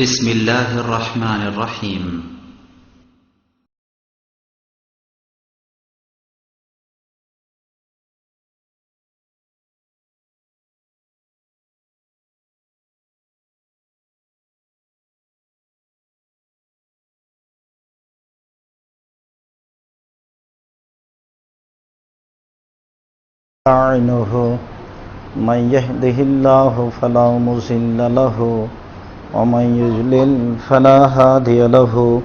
بسم الله الرحمن الرحيم أعينه من يهده الله فلا مضل له ومن يضلل فلا هادي له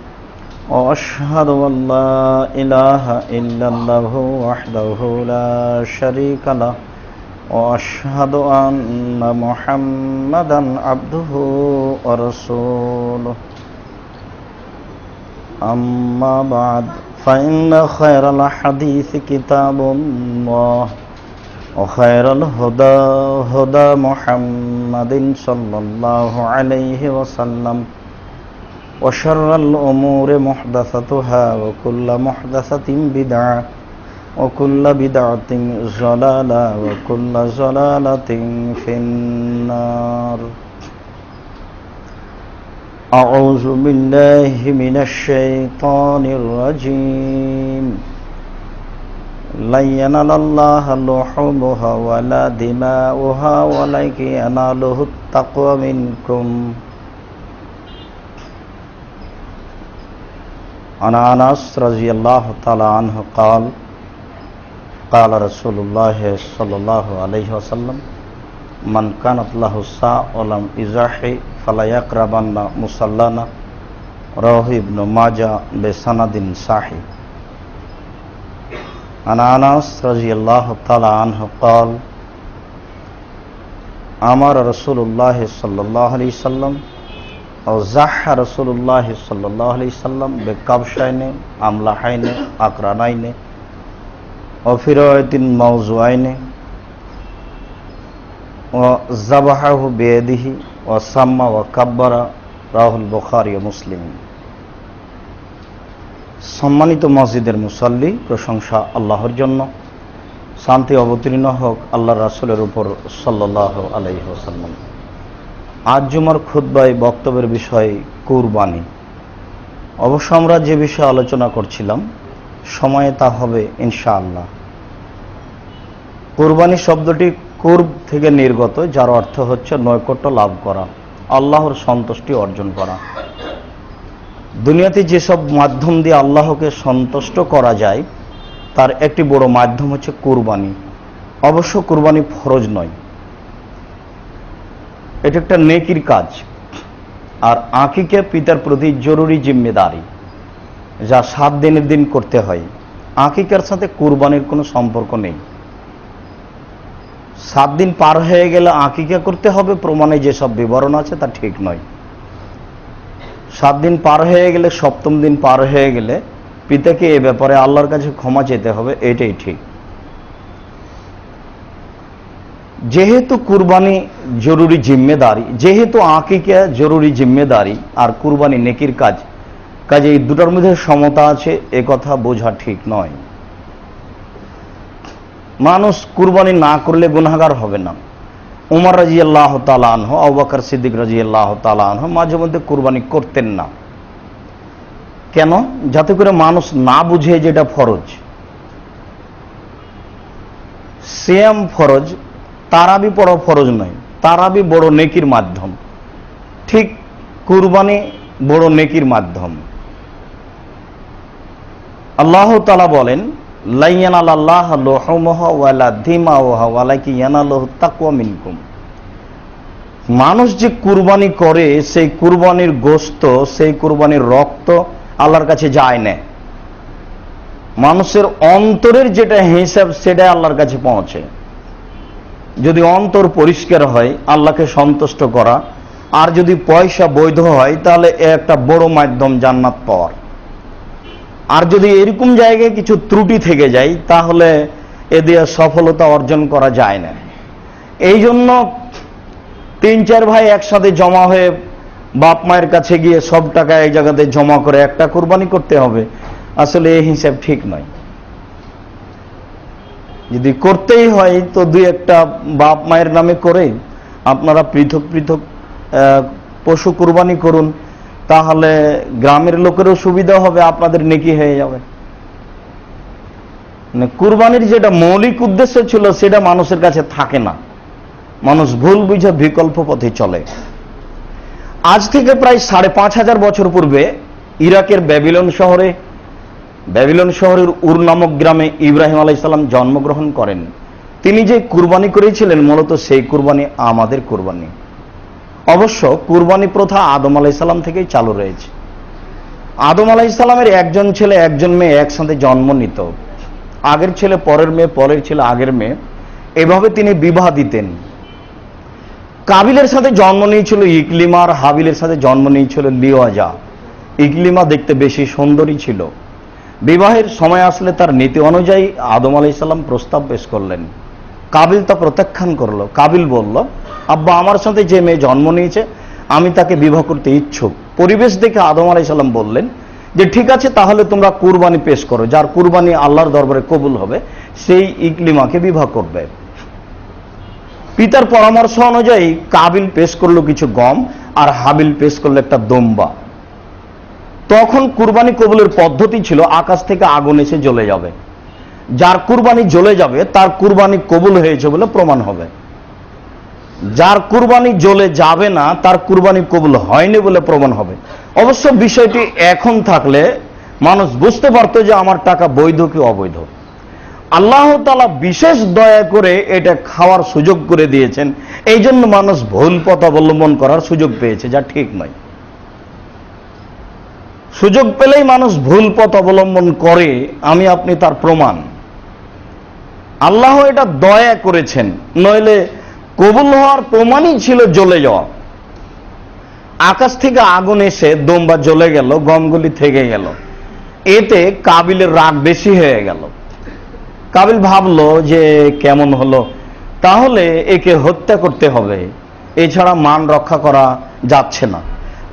وأشهد أن لا إله إلا الله وحده لا شريك له وأشهد أن محمدا عبده ورسوله أما بعد فإن خير الحديث كتاب الله وخير الهدى هدى محمد صلى الله عليه وسلم وشر الأمور محدثتها وكل محدثة بدعة وكل بدعة ضلالة وكل ضلالة في النار. أعوذ بالله من الشيطان الرجيم. لن ينال الله لحومها ولا دماؤها ولكن يناله التقوى منكم. عن أنس رضي الله تعالى عنه قال قال رسول الله صلى الله عليه وسلم من كانت له ساعة ولم يزحي فلا يقربن مصلانا. رواه ابن ماجه بسند صحيح. عن أنس رضي الله تعالى عنه قال أمر رسول الله صلى الله عليه وسلم أو زح رسول الله صلى الله عليه وسلم بكبشين أملحين أقرنين وفي رواية موضوعين وذبحه بيده وسمى وكبر. رواه البخاري ومسلم. সম্মানিত মসজিদের মুসল্লি, প্রশংসা আল্লাহর জন্য, শান্তি অবতীর্ণ হোক আল্লাহর রাসূলের উপর সাল্লাল্লাহু আলাইহি ওয়াসাল্লাম। আজ জুমার খুতবায় বক্তব্যের বিষয় কুরবানি। অবশ্য আমরা যে বিষয়ে আলোচনা করছিলাম সময়ে তা হবে ইনশাআল্লাহ। কুরবানি শব্দটি কুরব থেকে নির্গত, যার অর্থ হচ্ছে নৈকট্য লাভ করা, আল্লাহর সন্তুষ্টি অর্জন করা। দুনিয়াতে যেসব মাধ্যম দিয়ে আল্লাহকে সন্তুষ্ট করা যায় তার একটি বড় মাধ্যম হচ্ছে কুরবানি। অবশ্য কুরবানি ফরজ নয়, এটা একটা নেকির কাজ। আর আকিকা পিতার প্রতি জরুরি জিম্মেদারি, যা 7 দিনের দিন করতে হয়। আকিকার সাথে কুরবানির কোনো সম্পর্ক নেই। 7 দিন পার হয়ে গেলে আকিকা করতে হবে প্রমাণে যেসব বিবরণ আছে তা ঠিক নয়। 7 দিন পার হয়ে গেলে, 7ম দিন পার হয়ে গেলে পিতাকে এ ব্যাপারে আল্লাহর কাছে ক্ষমা চেতে হবে, এটাই ঠিক। যেহেতু কুরবানি জরুরি জিম্মেদারি, যেহেতু আকিকা জরুরি জিম্মেদারি আর কুরবানি নেকির কাজ, কাজে এই দুটার মধ্যে সমতা আছে, এ কথা বোঝা ঠিক নয়। মানুষ কুরবানি না করলে গুনাহগার হবে না। উমর রাদিয়াল্লাহু তাআলা আনহু, আবু বকর সিদ্দিক রাদিয়াল্লাহু তাআলা আনহু মাঝে মধ্যে কুরবানি করতেন না। কেন? যাতে করে মানুষ না বুঝে যেটা ফরজ। সিয়াম ফরজ, তারাবি পড়া ফরজ নয়। তারাবি বড় নেকির মাধ্যম, ঠিক কুরবানি বড় নেকির মাধ্যম। আল্লাহ তাআলা বলেন লা ইয়ানালাল্লাহু লুহুমুহা ওয়ালা দিমাউহা ওয়ালাকিন ইয়ানালুহু তাকওয়া মিনকুম। মানুষ যে কুরবানি করে সেই কুরবানির গোশত, সেই কুরবানির রক্ত আল্লাহর কাছে যায় না। মানুষের অন্তরের যেটা হিসাব সেটাই আল্লাহর কাছে পৌঁছে। যদি অন্তর পরিষ্কার হয় আল্লাহকে সন্তুষ্ট করা, আর যদি পয়সা বৈধ হয় তাহলে একটা বড় মাধ্যম জান্নাত পাওয়ার। আর যদি এরকম জায়গায় কিছু ত্রুটি থেকে যায় তাহলে এ দিয়ে সফলতা অর্জন করা যায় না। এই জন্য 3-4 ভাই একসাথে জমা হয়ে বাপ মায়ের কাছে গিয়ে সব টাকা এক জায়গাতে জমা করে একটা কুরবানি করতে হবে, আসলে এই হিসাব ঠিক নয়। যদি করতেই হয় তো 2-1টা বাপ মায়ের নামে করে আপনারা পৃথক পৃথক পশু কুরবানি করুন, তাহলে গ্রামের লোকেরও সুবিধা হবে, আপনাদের নেকি হয়ে যাবে। মানে কুরবানির যেটা মৌলিক উদ্দেশ্য ছিল সেটা মানুষের কাছে থাকে না, মানুষ ভুল বুঝে বিকল্প পথে চলে। আজ থেকে প্রায় 5,500 বছর পূর্বে ইরাকের ব্যাবিলন শহরের উর নামক গ্রামে ইব্রাহিম আলাইহিস সালাম জন্মগ্রহণ করেন। তিনি যে কুরবানি করেছিলেন মূলত সেই কুরবানি আমাদের কুরবানি। অবশ্য কুরবানি প্রথা আদম আলাইহিস সালাম থেকেই চালু রয়েছে। আদম আলাইহিস সালামের একজন ছেলে একজন মেয়ে একসাথে জন্ম নিত, আগের ছেলে পরের মেয়ে, পরের ছেলে আগের মেয়ে, এভাবে তিনি বিবাহ দিতেন। কাবিলের সাথে জন্ম নিয়েছিল ইকলিমা, আর হাবিলের সাথে জন্ম নিয়েছিল লিওয়াজা। ইকলিমা দেখতে বেশি সুন্দরী ছিল। বিবাহের সময় আসলে তার নীতি অনুযায়ী আদম আলাইহিস সালাম প্রস্তাব পেশ করলেন। কাবিল তা প্রত্যাখ্যান করলো। কাবিল বলল, আব্বা, আমার সাথে যে মেয়ে জন্ম নিয়েছে আমি তাকে বিবাহ করতে ইচ্ছুক। পরিবেশ দেখে আদম আলাইহিস সালাম বললেন যে ঠিক আছে, তাহলে তোমরা কুরবানি পেশ করো, যার কুরবানি আল্লাহর দরবারে কবুল হবে সেই ইকলিমাকে বিবাহ করবে। পিতার পরামর্শ অনুযায়ী কাবিল পেশ করলো কিছু গম, আর হাবিল পেশ করলো একটা দম্বা। তখন কুরবানি কবুলের পদ্ধতি ছিল আকাশ থেকে আগুন এসে জ্বলে যাবে, যার কুরবানি জ্বলে যাবে তার কুরবানি কবুল হয়েছে বলে প্রমাণ হবে। যার কুরবানি জ্বলে যাবে না তার কুরবানি কবুল হয়নি বলে প্রমাণ হবে। অবশ্য বিষয়টি এখন থাকলে মানুষ বুঝতে পারত যে আমার টাকা বৈধ কি অবৈধ। আল্লাহ তাআলা বিশেষ দয়া করে এটা খাওয়ার সুযোগ করে দিয়েছেন, এই জন্য মানুষ ভুল পথ অবলম্বন করার সুযোগ পেয়েছে, যা ঠিক নয়। সুযোগ পেলেই মানুষ ভুল পথ অবলম্বন করে, আমি আপনি তার প্রমাণ। আল্লাহ এটা দয়া করেছেন, নইলে কবুল হওয়ার প্রমাণই ছিল জ্বলে যাওয়া। আকাশ থেকে আগুন এসে দম্বা জ্বলে গেল, গমগুলি থেকে গেল। এতে কাবিলের রাগ বেশি হয়ে গেল। কাবিল ভাবলো যে কেমন হলো, তাহলে একে হত্যা করতে হবে, এছাড়া মান রক্ষা করা যাচ্ছে না।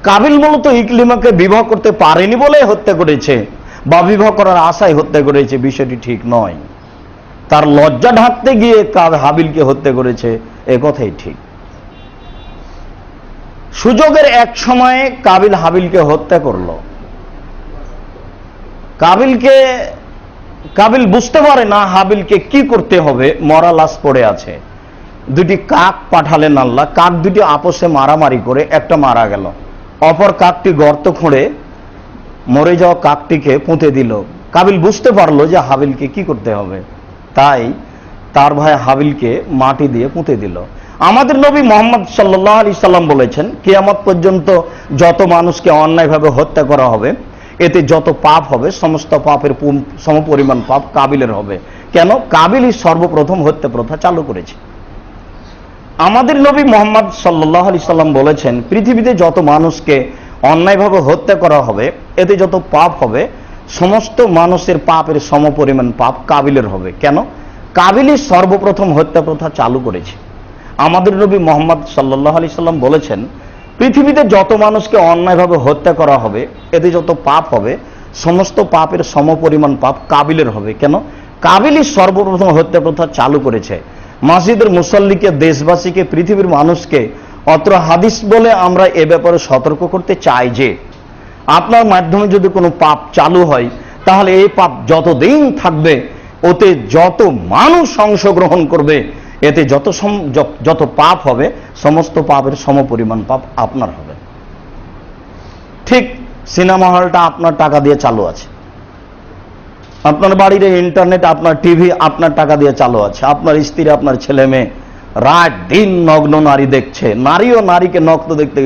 কাবিল মূলত ইকলিমাকে বিবাহ করতে পারেনি বলে হত্যা করেছে, বা বিবাহ করার আশায় হত্যা করেছে, বিষয়টি ঠিক নয়। তার লজ্জা ঢাকতে গিয়ে হাবিলকে হত্যা করেছে, এ কথাই ঠিক। সুযোগের এক সময়ে কাবিল হাবিলকে হত্যা করল। কাবিল বুঝতে পারে না হাবিলকে কি করতে হবে, মরা লাশ পড়ে আছে। দুটি কাক পাঠালেন আল্লাহ, কাক দুটি আপসে মারামারি করে একটা মারা গেল, অপর কাকটি গর্ত খুঁড়ে মরে যাওয়া কাকটিকে পুঁতে দিল। কাবিল বুঝতে পারলো যে হাবিলকে কি করতে হবে, তাই তার ভাই হাবিলকে মাটি দিয়ে পুঁতে দিল। আমাদের নবী মুহাম্মদ সাল্লাল্লাহু আলাইহি সাল্লাম বলেছেন, কিয়ামত পর্যন্ত যত মানুষকে অন্যায়ভাবে হত্যা করা হবে এতে যত পাপ হবে সমস্ত পাপের সমপরিমাণ পাপ কাবিলের হবে। কেন? কাবিলই সর্বপ্রথম হত্যা প্রথা চালু করেছে। আমাদের নবী মুহাম্মদ সাল্লাল্লাহু আলাইহি সাল্লাম বলেছেন, পৃথিবীতে যত মানুষকে অন্যায়ভাবে হত্যা করা হবে এতে যত পাপ হবে সমস্ত মানুষের পাপের সমপরিমাণ পাপ কাবিলের হবে। কেন? কাবিলই সর্বপ্রথম হত্যা প্রথা চালু করেছে। আমাদের নবী মুহাম্মদ সাল্লাল্লাহু আলাইহি সাল্লাম বলেছেন, পৃথিবীতে যত মানুষকে অন্যায়ভাবে হত্যা করা হবে এতে যত পাপ হবে সমস্ত পাপের সমপরিমাণ পাপ কাবিলের হবে। কেন? কাবিলই সর্বপ্রথম হত্যা প্রথা চালু করেছে। মসজিদের মুসল্লিকে, দেশবাসীকে, পৃথিবীর মানুষকে অত্র হাদিস বলে আমরা এ ব্যাপারে সতর্ক করতে চাই যে আপনার মাধ্যমে যদি কোনো পাপ চালু হয় তাহলে এই পাপ যতদিন থাকবে ওতে যত মানুষ অংশগ্রহণ করবে এতে যত পাপ হবে সমস্ত পাপের সমপরিমাণ পাপ আপনার হবে। ঠিক সিনেমা হলটা আপনার টাকা দিয়ে চালু আছে, আপনার বাড়ির ইন্টারনেট, আপনার টিভি আপনার টাকা দিয়ে চালু আছে, আপনার স্ত্রী, আপনার ছেলে মেয়ে রাত দিন নগ্ন নারী দেখছে, নারীও নারীকে নগ্ন দেখতে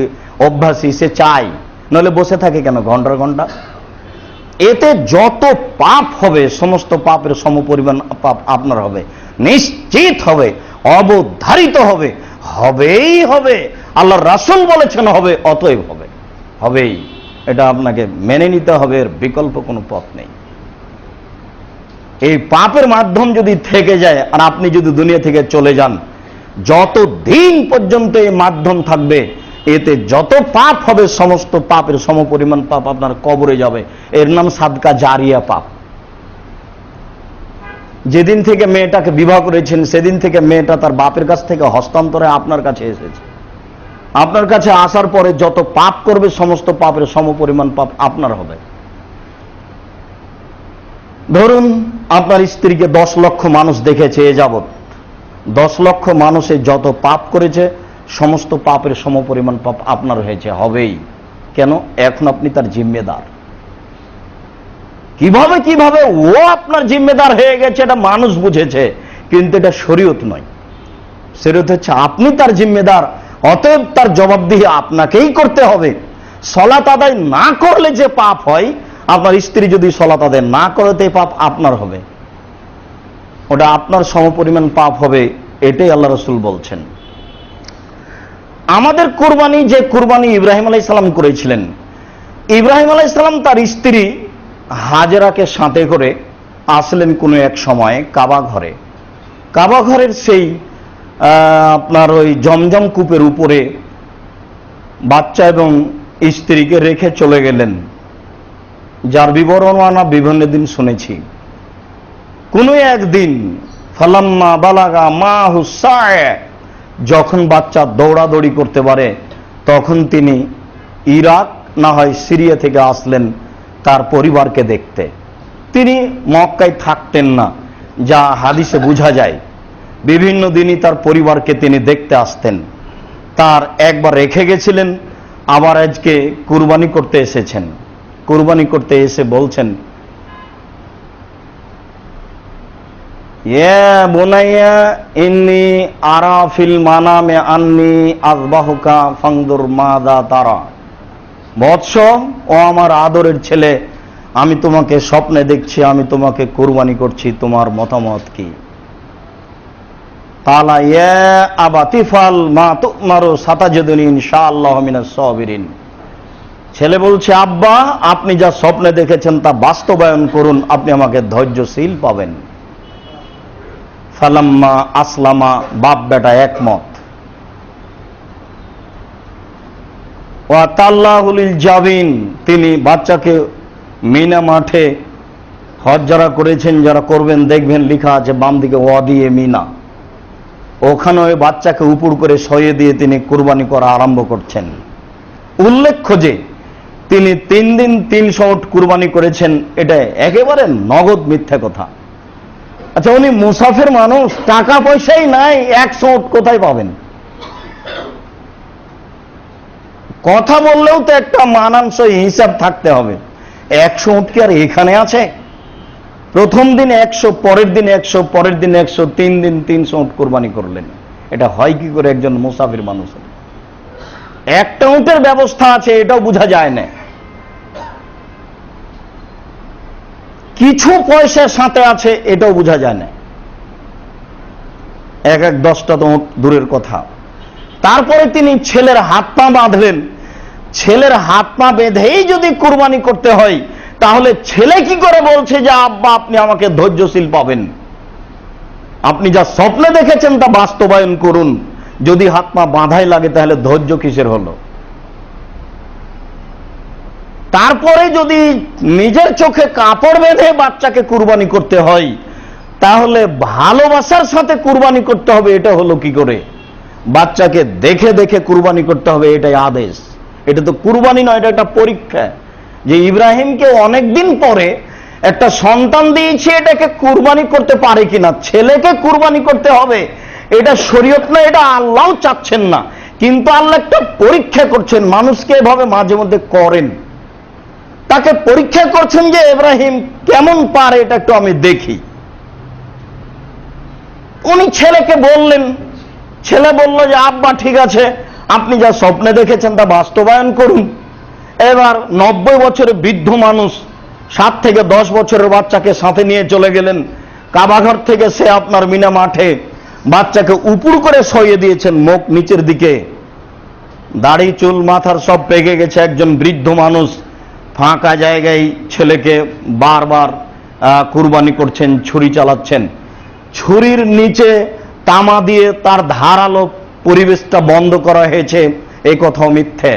অভ্যাসী, সে চায়, নইলে বসে থাকে কেন ঘন্টার ঘন্টা। এতে যত পাপ হবে সমস্ত পাপের সমপরিমাণ পাপ আপনার হবে, নিশ্চিত হবে, অবধারিত হবে, হবেই হবে। আল্লাহর রাসূল বলেছেন হবে, অতএব হবে, হবেই। এটা আপনাকে মেনে নিতে হবে, এর বিকল্প কোনো পথ নেই। এই পাপের মাধ্যম যদি থেকে যায় আর আপনি যদি দুনিয়া থেকে চলে যান, যত দিন পর্যন্ত এই মাধ্যম থাকবে এতে যত পাপ হবে সমস্ত পাপের সমপরিমাণ পাপ আপনার কবরে যাবে। এর নাম সাদকা জারিয়া পাপ। যেদিন থেকে মেয়েটাকে বিবাহ করেছেন সেদিন থেকে মেয়েটা তার বাপের কাছ থেকে হস্তান্তরে আপনার কাছে এসেছে। আপনার কাছে আসার পরে যত পাপ করবে সমস্ত পাপের সমপরিমাণ পাপ আপনার হবে। ধরুন আপনার স্ত্রীকে 10 লক্ষ মানুষ দেখেছে এ যাবৎ, 10 লক্ষ মানুষে যত পাপ করেছে সমস্ত পাপের সমপরিমাণ পাপ আপনার হয়েছে, হবেই। কেন? এখন আপনি তার জিম্মেদার। কিভাবে কিভাবে ও আপনার জিম্মেদার হয়ে গেছে এটা মানুষ বুঝেছে, কিন্তু এটা শরীয়ত নয়। শরীয়ত হচ্ছে আপনি তার জিম্মেদার, অতএব তার জবাবদিহি আপনাকেই করতে হবে। সলাত আদায় না করলে যে পাপ হয়, আপনার স্ত্রী যদি সলাত আদায় না করে তো পাপ আপনার হবে, ওটা আপনার সমপরিমাণ পাপ হবে, এটাই আল্লাহ রাসূল বলছেন। আমাদের কুরবানি, যে কুরবানি ইব্রাহিম আলাইহিস সালাম করেছিলেন, ইব্রাহিম আলাইহিস সালাম তার স্ত্রী হাজেরাকে সাথে করে আসলেন কোনো এক সময় কাবা ঘরে। কাবা ঘরের সেই আপনার ওই জমজম কূপের উপরে বাচ্চা এবং স্ত্রীকে রেখে চলে গেলেন, যার বিবরণ আমরা বিভিন্ন দিন শুনেছি। কোনো একদিন ফালাম্মা বালাগা মাহু সায়, যখন বাচ্চা দৌড়াদৌড়ি করতে পারে, তখন তিনি ইরাক না হয় সিরিয়া থেকে আসলেন তার পরিবারকে দেখতে। তিনি মক্কায় থাকতেন না, যা হাদিসে বোঝা যায়। বিভিন্ন দিনই তার পরিবারকে তিনি দেখতে আসতেন। তার একবার রেখে গেছিলেন, আবার আজকে কুরবানি করতে এসেছেন। কুরবানি করতে এসে বলছেন, ইয়া বুনাইয়া ইন্নী আরা ফিল মানামে আন্নী আযবাহুকা ফানদুর মাযা তারা। বৎস, ও আমার আদরের ছেলে, আমি তোমাকে স্বপ্নে দেখছি, আমি তোমাকে কুরবানি করছি, তোমার মতামত কি? তালা ইয়া আবাতি ফাল মা তুমারু সাতাজিদুনি ইনশাআল্লাহু মিনাস সাবিরিন। ছেলে বলছে, আব্বা আপনি যা স্বপ্নে দেখেছেন তা বাস্তবায়ন করুন, আপনি আমাকে ধৈর্যশীল পাবেন। ফালাম্মা আসলামা, বাপ বেটা একমত। ওয়া তাল্লাহুল জাবিন, তিনি বাচ্চাকে মিনা মাঠে, হজ যারা করেছেন, যারা করবেন দেখবেন লেখা আছে বাম দিকে ওয়া দিয়ে মিনা, ওখানে ওই বাচ্চাকে উপর করে শয়ে দিয়ে তিনি কুরবানি করা আরম্ভ করছেন। উল্লেখ্য যে তিনি 3 দিন 300 উট কুরবানি করেছেন, এটা একেবারে নগদ মিথ্যা কথা। আচ্ছা, উনি মুসাফির মানুষ, টাকা পয়সাই নাই, 100 উট কোথায় পাবেন? কথা বললেও তো একটা মানানসই হিসাব থাকতে হবে। 100 উট কি আর এখানে আছে? প্রথম দিন 100, পরের দিন 100, পরের দিন 100, 3 দিন 300 উট কোরবানি করলেন। এটা হয় কি করে একজন মুসাফির মানুষের? একটা উটের ব্যবস্থা আছে এটাও বোঝা যায় না। কিছু পয়সা সাথে আছে এটাও বোঝা যায় না। এক 10টা তো দূরের কথা। তারপরে তিনি ছেলের হাত পা বাঁধলেন। ছেলের হাত পা বেঁধেই যদি কুরবানি করতে হয়, তাহলে ছেলে কি করে বলছে যে আব্বা আপনি আমাকে ধৈর্যশীল পাবেন, আপনি যা স্বপ্নে দেখেছেন তা বাস্তবায়ন করুন। যদি হাত পা বাঁধাই লাগে তাহলে ধৈর্য কিসের হলো? তারপরে যদি নিজের চোখে কাপড় বেঁধে বাচ্চাকে কুরবানি করতে হয়, তাহলে ভালোবাসার সাথে কুরবানি করতে হবে। এটা হলো কি করে? বাচ্চাকে দেখে দেখে কুরবানি করতে হবে, এটাই আদেশ। এটা তো কুরবানি নয়, এটা একটা পরীক্ষা যে ইব্রাহিমকে অনেকদিন পরে একটা সন্তান দিয়েছে, এটাকে কুরবানি করতে পারে কিনা। ছেলেকে কুরবানি করতে হবে, এটা শরীয়ত না, এটা আল্লাহও চাচ্ছেন না, কিন্তু আল্লাহ একটা পরীক্ষা করছেন। মানুষকে এভাবে মাঝে মধ্যে করেন, তাকে পরীক্ষা করছেন যে ইব্রাহিম কেমন পারে এটা একটু আমি দেখি। উনি ছেলেকে বললেন, ছেলে বলল যে আব্বা ঠিক আছে, আপনি যা স্বপ্নে দেখেছেন তা বাস্তবায়ন করুন। এবার 90 বছরের বৃদ্ধ মানুষ 7 থেকে 10 বছরের বাচ্চাকে সাথে নিয়ে চলে গেলেন কাবাঘর থেকে। সে আপনার মিনা মাঠে বাচ্চাকে উপর করে শোয়ে দিয়েছেন, মুখ নিচের দিকে, দাড়ি চুল মাথার সব পেকে গেছে। একজন বৃদ্ধ মানুষ ফাঁকা জায়গায় ছেলেকে বারবার কুরবানি করছেন, ছুরি চালাচ্ছেন। ছুরির নিচে তামা দিয়ে তার ধারালো পরিবেশটা বন্ধ করা হয়েছে, এই কথাও মিথ্যে।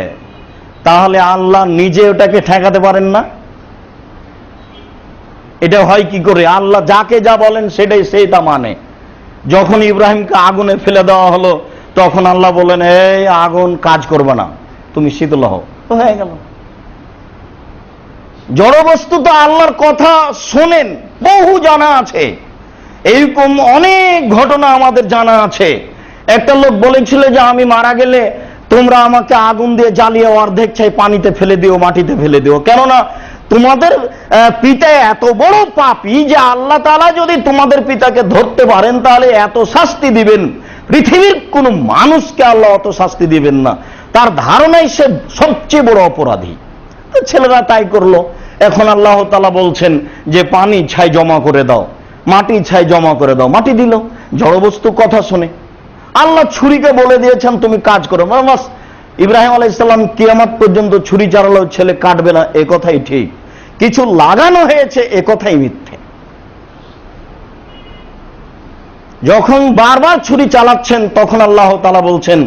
তাহলে আল্লাহ নিজে ওটাকে ঠেকাতে পারেন না? এটা হয় কি করে? আল্লাহ যাকে যা বলেন সেটাই সেই তা মানে। যখন ইব্রাহিমকে আগুনে ফেলে দেওয়া হলো, তখন আল্লাহ বলেন, এই আগুন কাজ করবে না, তুমি শীতল হও, তো হয়ে গেল। জড় বস্তু তো আল্লাহর কথা শোনেন, বহু জানা আছে, এইরকম অনেক ঘটনা আমাদের জানা আছে। একটা লোক বলেছিল যে আমি মারা গেলে তোমরা আমাকে আগুন দিয়ে জ্বালিয়ে অর্ধেক চাই পানিতে ফেলে দিও, মাটিতে ফেলে দিও, কেননা তোমাদের পিতা এত বড় পাপী যে আল্লাহ তাআলা যদি তোমাদের পিতাকে ধরতে পারেন তাহলে এত শাস্তি দিবেন, পৃথিবীর কোন মানুষকে আল্লাহ অত শাস্তি দিবেন না। তার ধারণায় সে সবচেয়ে বড় অপরাধী। তো ছেলেরা তাই করলো। এখন আল্লাহ তাআলা বলছেন যে পানি ছাই জমা করে দাও, মাটি ছাই জমা করে দাও, মাটি দিল। জড়বস্তু কথা শুনে আল্লাহ ছুরিকে বলে দিয়েছেন তুমি কাজ করো, বাস। ইব্রাহিম আলাইহিস সালাম কিয়ামত পর্যন্ত ছুরি চালালো, ছেলে কাটবে না, এ কথাই ঠিক। কিছু লাগানো হয়েছে, এ কথাই মিথ্যে। যখন বারবার ছুরি চালাচ্ছেন তখন আল্লাহ তাআলা বলছেন,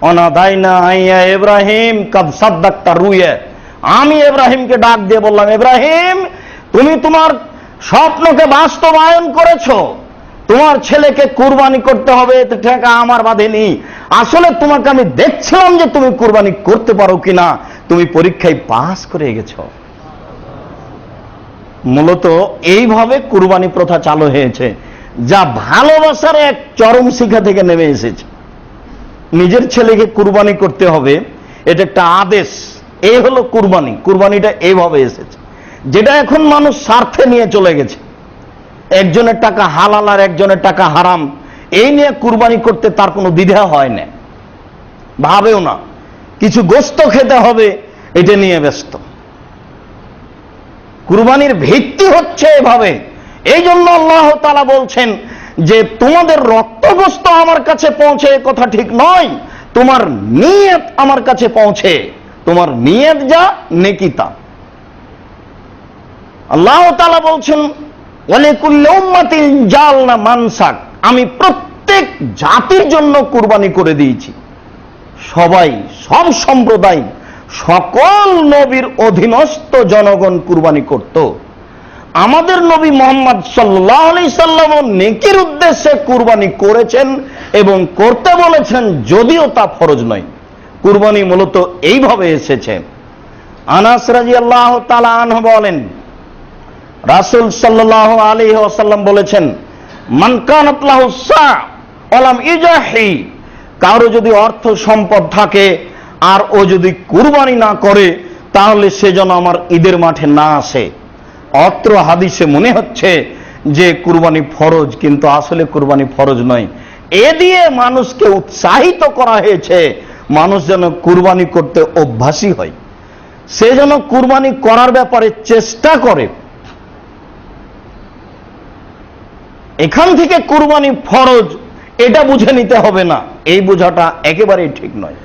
অনাদাইনা আইয়া ইব্রাহিম কাদ সাদ্দাকতা রুয়া। আমি ইব্রাহিমকে ডাক দিয়ে বললাম, ইব্রাহিম তুমি তোমার স্বপ্নকে বাস্তবায়ন করেছো, তোমার ছেলেকে কুরবানি করতে হবে, এতে টাকা আমার বাঁধেনি। আসলে তোমাকে আমি দেখছিলাম যে তুমি কুরবানি করতে পারো কিনা, তুমি পরীক্ষায় পাস করে গেছ। মূলত এইভাবে কুরবানি প্রথা চালু হয়েছে, যা ভালোবাসার এক চরম শিখা থেকে নেমে এসেছে। নিজের ছেলেকে কুরবানি করতে হবে, এটা একটা আদেশ। এই হলো কুরবানি। কুরবানিটা এইভাবে এসেছে, যেটা এখন মানুষ স্বার্থে নিয়ে চলে গেছে। একজনের টাকা হালাল আর একজনের টাকা হারাম, এই নিয়ে কুরবানি করতে তার কোনো দ্বিধা হয় না, ভাবেও না। কিছু গোশত খেতে হবে, এটা নিয়ে ব্যস্ত। কুরবানির ভিত্তি হচ্ছে এভাবে। এই জন্য আল্লাহ তাআলা বলছেন যে তোমাদের রক্তগোশত আমার কাছে পৌঁছে এ কথা ঠিক নয়, তোমার নিয়ত আমার কাছে পৌঁছে, তোমার নিয়ত যা নেকি তা। আল্লাহ তাআলা বলছেন ওয়ালিকুল্লি উম্মাতিন জাআলনা মানসাক, আমি প্রত্যেক জাতির জন্য কুরবানি করে দিয়েছি। সবাই, সব সম্প্রদায়, সকল নবীর অধীনস্থ জনগণ কুরবানি করত। আমাদের নবী মুহাম্মদ সাল্লাল্লাহু আলাইহি সাল্লাম নেকির উদ্দেশ্যে কুরবানি করেছেন এবং করতে বলেছেন, যদিও তা ফরজ নয়। কুরবানি মূলত এইভাবে এসেছে। আনাস রাদিয়াল্লাহু তাআলা আনহু বলেন, রাসূল সাল্লাল্লাহু আলাইহি ওয়াসাল্লাম বলেছেন, মান কানাত লাহু সা ওয়ালাম ইজাহি, কারো যদি অর্থ সম্পদ থাকে আর ও যদি কুরবানি না করে তাহলে সে যেন আমার ঈদের মাঠে না আসে। অত্র হাদিসে মনে হচ্ছে যে কুরবানি ফরজ, কিন্তু আসলে কুরবানি ফরজ নয়। এ দিয়ে মানুষকে উৎসাহিত করা হয়েছে, মানুষ যেন কুরবানি করতে অভ্যাসী হয়, সে যেন কুরবানি করার ব্যাপারে চেষ্টা করে। এখান থেকে কুরবানি ফরজ এটা বুঝে নিতে হবে না, এই বোঝাটা একেবারেই ঠিক নয়।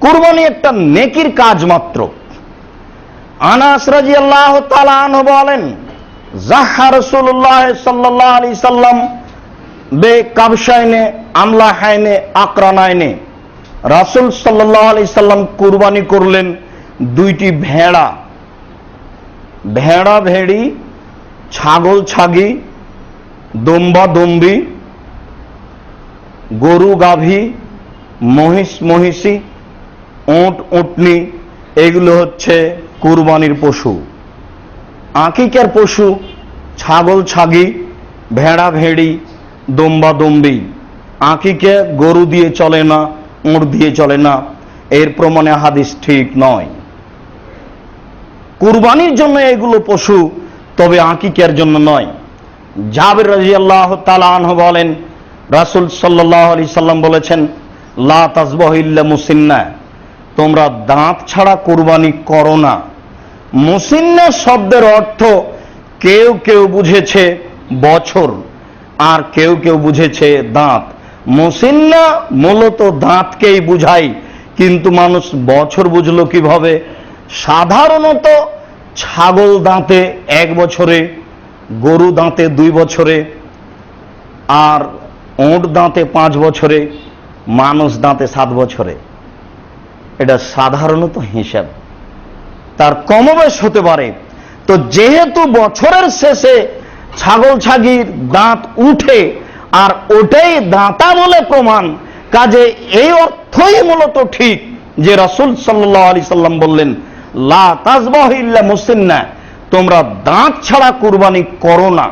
কুরবানি একটা নেকির কাজ মাত্র। আনাস রাদিয়াল্লাহু তাআলা আনহু বলেন, যাহা রাসূলুল্লাহ সাল্লাল্লাহু আলাইহি সাল্লাম বে কাবশাইনে আমলাহাইনে আকরানাইনে, রাসূল সাল্লাল্লাহু আলাইহি সাল্লাম কুরবানি করলেন দুইটি ভেড়া, ভেড়া ভেড়ি, ছাগল ছাগি, দম্বা দম্বি, গরু গাভী, মহিষ মহিষী, উট উটনি, এগুলো হচ্ছে কুরবানির পশু। আকিকার পশু ছাগল ছাগি, ভেড়া ভেড়ি, দম্বা দম্বি। আকিকে গরু দিয়ে চলে না, উট দিয়ে চলে না, এর প্রমাণে হাদিস ঠিক নয়। কুরবানির জন্য এগুলো পশু, তবে আকিকার জন্য নয়। জাবের রাদিয়াল্লাহু তাআলা আনহু বলেন, রাসূল সাল্লাল্লাহু আলাইহি সাল্লাম বলেছেন, লা তাযবাহু ইল্লা মুসিন্না, তোমরা দাঁত ছাড়া কুরবানি করো না। মুসিন্না শব্দের অর্থ কেউ কেউ বুঝেছে বছর আর কেউ কেউ বুঝেছে দাঁত। মুসিন্না মূলত দাঁতকেই বুঝায়, কিন্তু মানুষ বছর বুঝলো কিভাবে? সাধারণত ছাগল দাঁতে 1 বছরে, গরু দাঁতে 2 বছরে, আর উট দাঁতে 5 বছরে, মানুষ দাঁতে 7 বছরে। এটা সাধারণত হিসাব, তার কমবেশ হতে পারে। তো যেহেতু বছরের শেষে ছাগল ছাগির দাঁত উঠে আর ওটাই দাঁতা বলে প্রমাণ, কাজে এই অর্থই মূলত ঠিক যে রাসূল সাল্লাল্লাহু আলাইহি সাল্লাম বললেন, লা তাযবাহু ইল্লা মুসিন্না, তোমরা দাঁত ছাড়া কুরবানি করো না।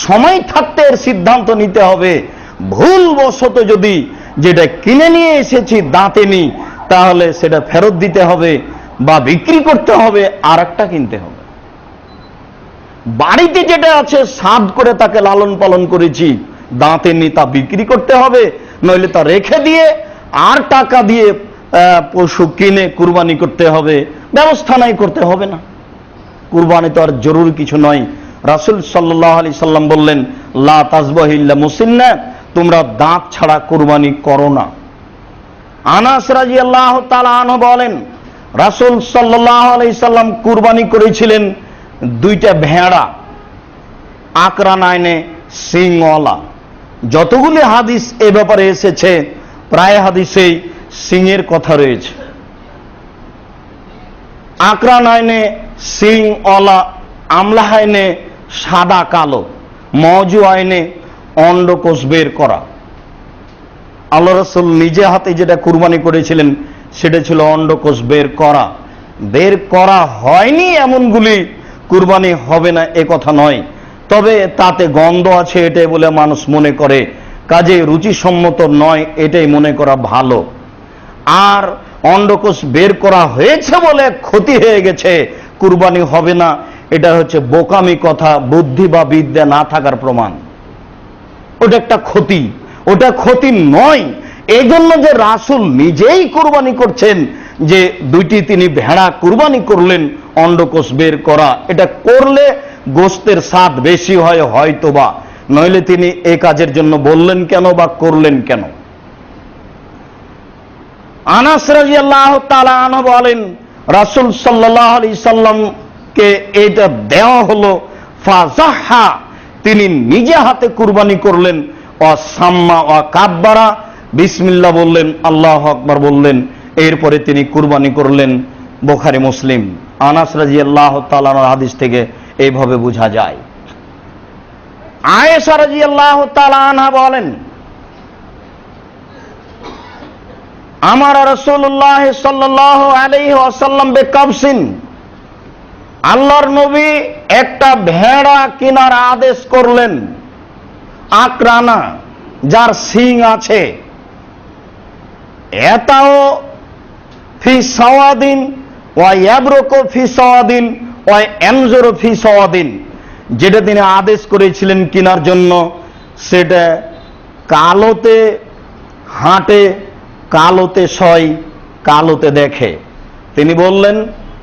সময় থাকতে এর সিদ্ধান্ত নিতে হবে। ভুলবশত যদি যেটা কিনে নিয়ে এসেছি দাঁতে নি, তাহলে সেটা ফেরত দিতে হবে বা বিক্রি করতে হবে, আর একটা কিনতে হবে। বাড়িতে যেটা আছে সাধ করে তাকে লালন পালন করেছি, দাঁতে নি, তা বিক্রি করতে হবে, নইলে তা রেখে দিয়ে আর টাকা দিয়ে পশু কিনে কুরবানি করতে হবে। ব্যবস্থা নাই, করতে হবে না। কুরবানি তো আর জরুরি কিছু নয়। রাসূল সাল্লাল্লাহু আলাইহি সাল্লাম বললেন, লা তাযবাহু ইল্লা মুসিন্না, তোমরা দাঁত ছাড়া কুরবানি করো না। আনাস রাদিয়াল্লাহু তাআলা আনহু বলেন, রাসূল সাল্লাল্লাহু আলাইহি সাল্লাম কুরবানি করেছিলেন দুইটা ভেড়া, আকরানাইনে, সিংওয়ালা। যতগুলি হাদিস এ ব্যাপারে এসেছে প্রায় হাদিসেই সিংয়ের কথা রয়েছে। আকরানাইনে সিংওয়ালা, আমলাহাইনে সাদা কালো, মওজু আইনে অন্ডকোষ বের করা। আল্লাহ রাসূল নিজে হাতে যেটা কুরবানি করেছিলেন সেটা ছিল অন্ডকোষ বের করা। বের করা হয়নি এমনগুলি কুরবানি হবে না এ কথা নয়, তবে তাতে গন্ধ আছে এটাই বলে মানুষ মনে করে, কাজে রুচিসম্মত নয় এটাই মনে করা ভালো। আর অন্ডকোষ বের করা হয়েছে বলে ক্ষতি হয়ে গেছে, কুরবানি হবে না, এটা হচ্ছে বোকামি কথা, বুদ্ধি বা বিদ্যা না থাকার প্রমাণ। ওটা একটা ক্ষতি, ওটা ক্ষতি নয়। এই জন্য যে রাসূল নিজেই কুরবানি করছেন, যে দুইটি তিনি ভেড়া কুরবানি করলেন অন্ডকোষ বের করা, এটা করলে গোশতের স্বাদ বেশি হয় হয়তোবা, নইলে তিনি এই কাজের জন্য বললেন কেন বা করলেন কেন? আনাস রাদিয়াল্লাহু তাআলা আনহু বলেন, রাসূল সাল্লাল্লাহু আলাইহি সাল্লামকে এটা দেওয়া হলো, ফাযাহা, তিনি নিজে হাতে কুরবানি করলেন, সাম্মা ও কাব্বারা, বিসমিল্লাহ বললেন, আল্লাহু আকবার বললেন, এরপরে তিনি কুরবানি করলেন। বুখারী মুসলিম। আনাস রাদিয়াল্লাহু তাআলার হাদিস থেকে এইভাবে বোঝা যায়। আয়েশা রাদিয়াল্লাহু তাআলা আনহা বলেন, আমার রাসূলুল্লাহ সাল্লাল্লাহু আলাইহি ওয়াসাল্লাম বিকাবসিন, আল্লাহর নবী একটা ভেড়া কেনার আদেশ করলেন, আকরানা, যার শিং আছে, এতাও ফি সাওয়াদিন ওয়া ইয়াবরুকু ফি সাওয়াদিন ওয়া ইয়ানজুরু ফি সাওয়াদিন, যেটা তিনি আদেশ করেছিলেন কেনার জন্য, সেটা কালোতে হাঁটে, কালোতে সয়, কালোতে দেখে। তিনি বললেন,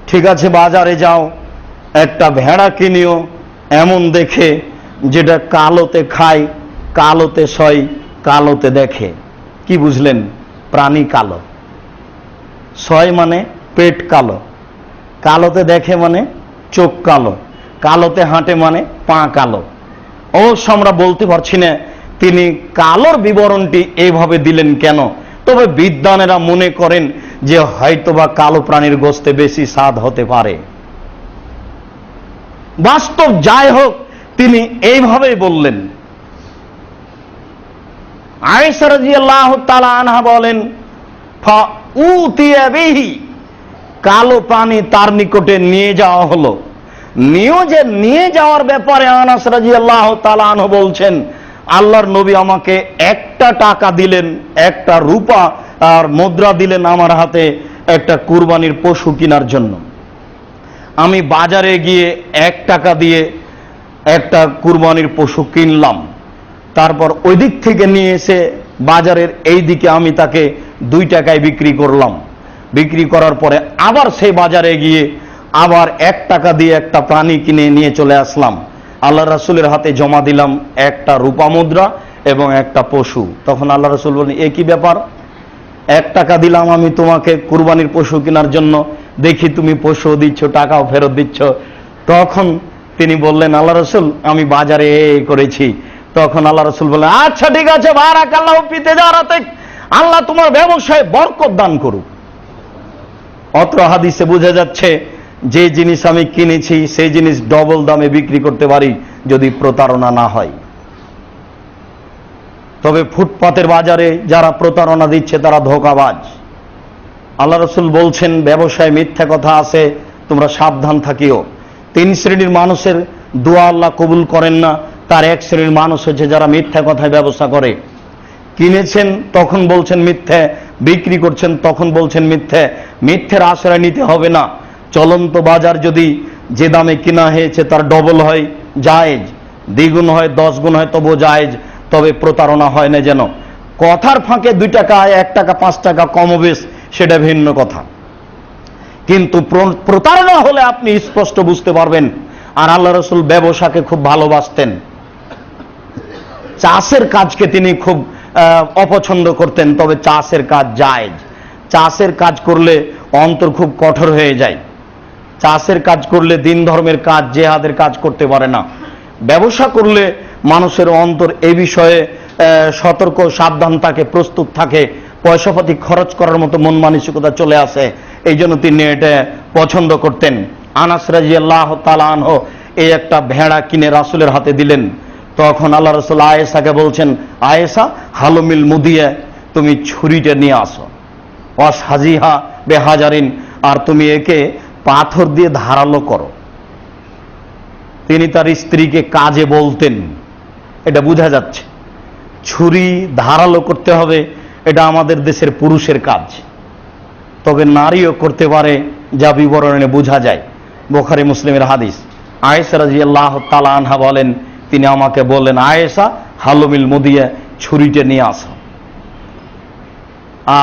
ঠিক আছে বাজারে যাও, একটা ভেড়া কিনিও এমন দেখে যেটা কালোতে খায়, কালোতে সয়, কালোতে দেখে। কি বুঝলেন? প্রাণী কালো, সয় মানে পেট কালো, কালোতে দেখে মানে চোখ কালো, কালোতে হাঁটে মানে পা কালো। অবশ্য আমরা বলতে পারছি না তিনি কালোর বিবরণটি এইভাবে দিলেন কেন, তবে বিদ্বানেরা মনে করেন যে হয়তোবা কালো প্রাণীর গোশতে বেশি স্বাদ হতে পারে। বাস্তব যাই হোক, তিনি এইভাবেই বললেন। আয়েশা রাদিয়াল্লাহু তাআলা আনহা বলেন, ফাউতিয়া বিহি, কালো প্রাণী তার নিকটে নিয়ে যাওয়া হলো। নিয়ে যাওয়ার ব্যাপারে আনাস রাদিয়াল্লাহু তাআলা আনহু বলছেন, আল্লাহর নবী আমাকে একটা টাকা দিলেন, একটা রূপা আর মুদ্রা দিলেন আমার হাতে একটা কুরবানির পশু কেনার জন্য। আমি বাজারে গিয়ে 1 টাকা দিয়ে একটা কুরবানির পশু কিনলাম, তারপর ওই দিক থেকে নিয়ে এসে বাজারের এই দিকে আমি তাকে 2 টাকায় বিক্রি করলাম। বিক্রি করার পরে আবার সেই বাজারে গিয়ে আবার 1 টাকা দিয়ে একটা প্রাণী কিনে নিয়ে চলে আসলাম। আল্লাহ রাসূলের হাতে জমা দিলাম একটা রূপা মুদ্রা এবং একটা পশু। তখন আল্লাহ রাসূল বললেন, এ কি ব্যাপার? 1 টাকা দিলাম আমি তোমাকে কুরবানির পশু কেনার জন্য, দেখি তুমি পশু দিচ্ছ, টাকাও ফেরত দিচ্ছ। তখন তিনি বললেন, আল্লাহ রাসূল আমি বাজারে করেছি। তখন আল্লাহ রাসূল বললেন, আচ্ছা ঠিক আছে, বারাকাল্লাহু ফি তিজারাতিক, আল্লাহ তোমার ব্যবসায় বরকত দান করুক। অত্র হাদিসে বোঝা যাচ্ছে যে জিনিস আমি কিনেছি সেই জিনিস ডবল দামে বিক্রি করতে পারি যদি প্রতারণা না হয়। তবে ফুটপাতের বাজারে যারা প্রতারণা দিচ্ছে তারা ধোঁকাবাজ। আল্লাহ রাসূল বলছেন, ব্যবসায় মিথ্যা কথা আছে, তোমরা সাবধান থাকিও। 3 শ্রেণীর মানুষের দোয়া আল্লাহ কবুল করেন না। তার এক শ্রেণীর মানুষ হচ্ছে যারা মিথ্যা কথায় ব্যবসা করে। কিনেছেন তখন বলছেন মিথ্যে, বিক্রি করছেন তখন বলছেন মিথ্যে। মিথ্যের আশ্রয় নিতে হবে না। চলন্ত বাজার যদি যে দামে কিনা হয়েছে তার ডবল হয় জায়েজ, দ্বিগুণ হয় 10 গুণ হয় তবু জায়েজ, তবে প্রতারণা হয় না যেন। কথার ফাঁকে 2 টাকা 1 টাকা 5 টাকা কমবেশ সেটা ভিন্ন কথা, কিন্তু প্রতারণা হলে আপনি স্পষ্ট বুঝতে পারবেন। আর আল্লাহ রাসূল ব্যবসাকে খুব ভালোবাসতেন, চাষের কাজকে তিনি খুব অপছন্দ করতেন, তবে চাষের কাজ জায়েজ। চাষের কাজ করলে অন্তর খুব কঠোর হয়ে যায়। চাষের কাজ করলে দিন ধর্মের কাজ, জেহাদের কাজ করতে পারে না। ব্যবসা করলে মানুষের অন্তর এই বিষয়ে সতর্ক সাবধান থাকে, প্রস্তুত থাকে, পয়সাপাতি খরচ করার মতো মন মানসিকতা চলে আসে। এই জন্য তিনি এটা পছন্দ করতেন। আনাস রাদিয়াল্লাহু তাআলা আনহু এই একটা ভেড়া কিনে রাসূলের হাতে দিলেন। তখন আল্লাহ রাসূল আয়েশাকে বলছেন, আয়েশা হালুমিল মুদিয়া, তুমি ছুরিটা নিয়ে আসো, ওয়াসহাজিহা বেহাজারিন, আর তুমি একে পাথর দিয়ে ধারালো করো। তিনি তার স্ত্রীকে কাজে বলতেন, এটা বোঝা যাচ্ছে। ছুরি ধারালো করতে হবে এটা আমাদের দেশের পুরুষের কাজ, তবে নারীও করতে পারে, যা বিবরণে বোঝা যায়। বুখারী মুসলিমের হাদিস। আয়েশা রাদিয়াল্লাহু তাআলা আনহা বলেন, তিনি আমাকে বললেন, আয়েশা হালুমিল মুদিয়া, ছুরিটা নিয়ে আসো।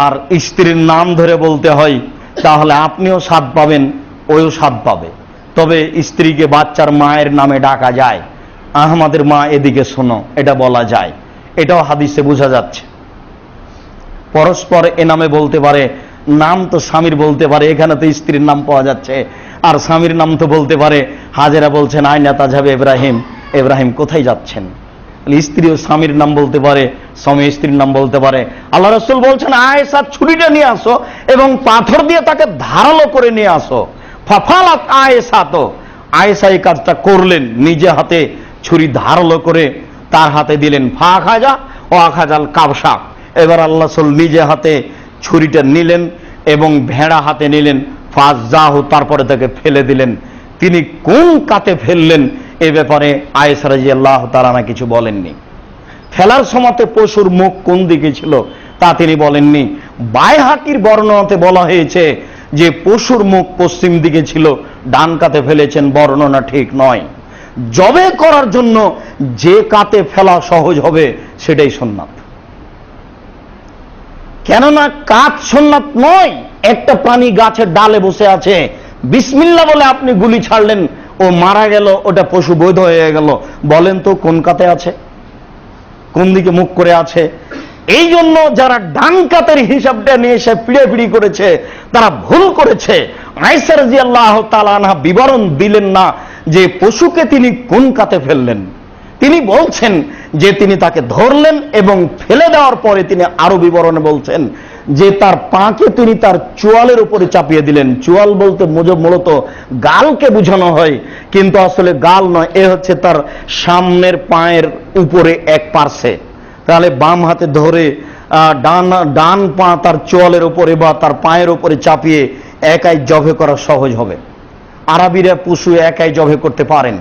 আর স্ত্রীর নাম ধরে বলতে হয়, তাহলে আপনিও স্বাদ পাবেন, ওও স্বাদ পাবে। তবে স্ত্রীকে বাচ্চার মায়ের নামে ডাকা যায়, আহমদের মা এদিকে শোনো, এটা বলা যায়। এটাও হাদিসে বোঝা যাচ্ছে। পরস্পর এ নামে বলতে পারে, নাম তো স্বামীর বলতে পারে, এখানে তো স্ত্রীর নাম পাওয়া যাচ্ছে। আর স্বামীর নাম তো বলতে পারে, হাজেরা বলছেন আইনা তাজহাবে ইব্রাহিম, ইব্রাহিম কোথায় যাচ্ছেন। স্ত্রীও স্বামীর নাম বলতে পারে, স্বামী স্ত্রীর নাম বলতে পারে। আল্লাহ রাসূল বলছেন, আয়েশা ছুরিটা নিয়ে আসো এবং পাথর দিয়ে তাকে ধারালো করে নিয়ে আসো। ফাফালাত আয়েশা, তো আয়েশা এই কাজটা করলেন, নিজে হাতে ছুরি ধারালো করে তার হাতে দিলেন। ফা খাজা ও আখাজাল কাবসা, এবার আল্লাহ রাসূল নিজে হাতে ছুরিটা নিলেন এবং ভেড়া হাতে নিলেন। ফাজাহু, তারপরে তাকে ফেলে দিলেন। তিনি কোন কাতে ফেললেন এ ব্যাপারে আয়েশা রাদিয়াল্লাহু তাআলা কিছু বলেননি। ফেলার সময়তে পশুর মুখ কোন দিকে ছিল তা তিনি বলেননি। বাইহাকির বর্ণনাতে বলা হয়েছে যে পশুর মুখ পশ্চিম দিকে ছিল, ডান কাতে ফেলেছেন, বর্ণনা ঠিক নয়। জবে করার জন্য যে কাতে ফেলা সহজ হবে সেটাই সুন্নাত, কেননা কাত সুন্নাত নয়। একটা প্রাণী গাছের ডালে বসে আছে, বিসমিল্লাহ বলে আপনি গুলি ছাড়লেন, ও মারা গেল, ওটা পশু বৈধ হয়ে গেল। বলেন তো কোন কাতে আছে, কোন দিকে মুখ করে আছে? এই জন্য যারা ডান কাতের হিসাবটা নিয়ে এসে পিড়াপিড়ি করেছে তারা ভুল করেছে। আয়েশা রাদিয়াল্লাহু তাআলা আনহা বিবরণ দিলেন না যে পশুকে তিনি কোন কাতে ফেললেন। তিনি বলছেন যে তিনি তাকে ধরলেন এবং ফেলে দেওয়ার পরে তিনি আরো বিবরণে বলছেন যে তার পাকে তিনি তার চোয়ালের উপরে চাপিয়ে দিলেন। চোয়াল বলতে মূলত গালকে বোঝানো হয়, কিন্তু আসলে গাল নয়, এ হচ্ছে তার সামনের পায়ের উপরে এক পার্শ্বে। তাহলে বাম হাতে ধরে ডান পা তার চোয়ালের উপরে বা তার পায়ের উপরে চাপিয়ে একাই জবে করা সহজ হবে। আরবিরা পশু একাই জবে করতে পারেন,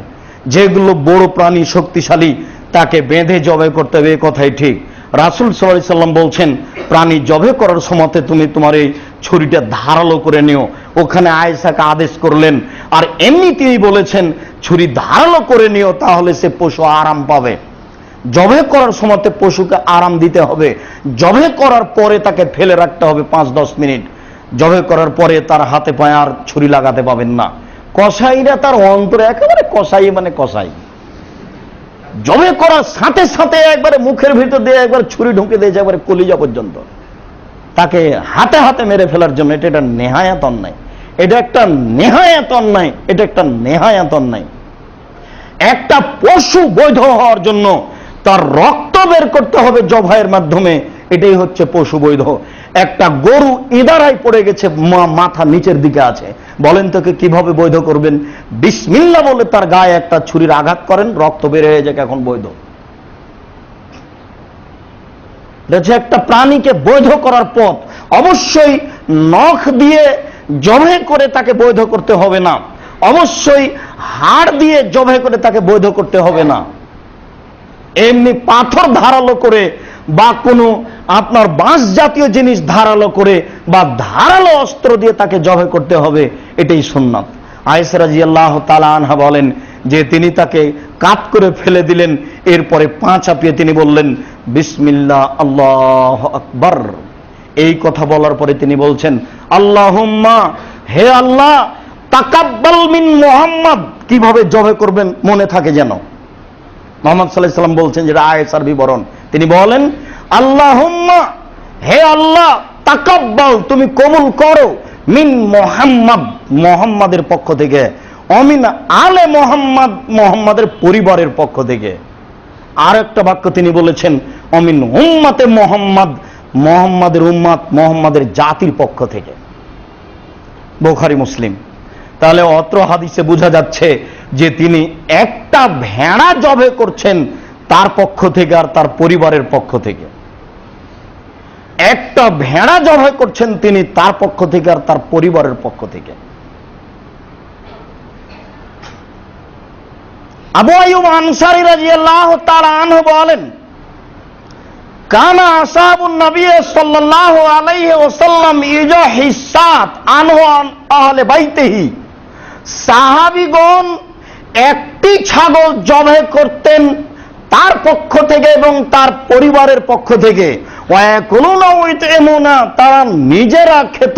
যেগুলো বড় প্রাণী শক্তিশালী তাকে বেঁধে জবে করতে হবে, কথাই ঠিক। রাসূল সাল্লাল্লাহু আলাইহি সাল্লাম বলছেন, প্রাণী জবে করার সময় তুমি তোমার এই ছুরিটা ধারালো করে নিও। ওখানে আয়েশাকে আদেশ করলেন। আর এমনি তিনি বলেছেন ছুরি ধারালো করে নিও, তাহলে সে পশু আরাম পাবে। জবে করার সময় পশুকে আরাম দিতে হবে। জবে করার পরে তাকে ফেলে রাখতে হবে 5-10 মিনিট। জবে করার পরে তার হাতে পায়ে আর ছুরি লাগাতে পাবেন না। কসাইরা তার অন্তরে একেবারে কসাই, মানে কসাই জবে করার সাথে সাথে একবারে মুখের ভিতর দিয়ে একবার ছুরি ঢুকে দিয়েছে একবারে কলিজা পর্যন্ত, তাকে হাতে হাতে মেরে ফেলার জন্য। এটা নেহায়াত অন্যায়, এটা একটা নেহায়াত অন্যায়, এটা একটা নেহায়াত অন্যায়। একটা পশু বৈধ হওয়ার জন্য তার রক্ত বের করতে হবে জবাইয়ের মাধ্যমে, এটাই হচ্ছে পশু বৈধ। একটা গরু ইদারায় পড়ে গেছে, মাথা নিচের দিকে আছে, বলেন তোকে কিভাবে বৈধ করবেন? বিসমিল্লাহ বলে তার গায়ে একটা ছুরির আঘাত করেন, রক্ত বের হয়ে যায়, এখন বৈধ। এটা হচ্ছে একটা প্রাণীকে বৈধ করার পথ। অবশ্যই নখ দিয়ে জবে করে তাকে বৈধ করতে হবে না, অবশ্যই হাড় দিয়ে জবে করে তাকে বৈধ করতে হবে না। এমনি পাথর ধারালো করে বা কোনো আপনার বাঁশ জাতীয় জিনিস ধারালো করে বা ধারালো অস্ত্র দিয়ে তাকে জবে করতে হবে, এটাই সুন্নাত। আয়েশা রাদিয়াল্লাহু তাআলা আনহা বলেন যে তিনি তাকে কাত করে ফেলে দিলেন, এরপরে পা চাপিয়ে তিনি বললেন বিসমিল্লাহ আল্লাহু আকবার। এই কথা বলার পরে তিনি বলছেন আল্লাহুম্মা, হে আল্লাহ, তাকাব্বাল মিন মুহাম্মদ। কিভাবে জবে করবেন মনে থাকে যেন। মুহাম্মদ সাল্লাল্লাহু আলাইহি সাল্লাম বলছেন, যেটা আয়েশার বিবরণ, তিনি বলেন আল্লাহুম্মা, হে আল্লাহ, তাকাব্বাল, তুমি কবুল করো, মিন মুহাম্মদ, মুহাম্মাদের পক্ষ থেকে, অমিন আলে মুহাম্মদ, মুহাম্মাদের পরিবারের পক্ষ থেকে। আর একটা বাক্য তিনি বলেছেন অমিন উম্মাতে মুহাম্মদ, মুহাম্মাদের উম্মাত, মুহাম্মাদের জাতির পক্ষ থেকে। বুখারী মুসলিম। তাহলে অত্র হাদিসে বোঝা যাচ্ছে যে তিনি একটা ভেড়া জবে করছেন তার পক্ষ থেকে আর তার পরিবারের পক্ষ থেকে। একটা ভেড়া জবে করছেন তিনি তার পক্ষ থেকে আর তার পরিবারের পক্ষ থেকে। আবু আইয়ুব আনসারী রাদিয়াল্লাহু তাআলা আনহু বলেন, কানা আসহাবুন নবী সাল্লাল্লাহু আলাইহি ওয়াসাল্লাম ইউজাহিসাত আনহু আহলে বাইতিহি। সাহাবীগণ একটি ছাগল জবে করতেন তার পক্ষ থেকে এবং তার পরিবারের পক্ষ থেকে। ওয়ায়াকুলুনা ওয়াইতামুনা, তারা নিজেরা খেত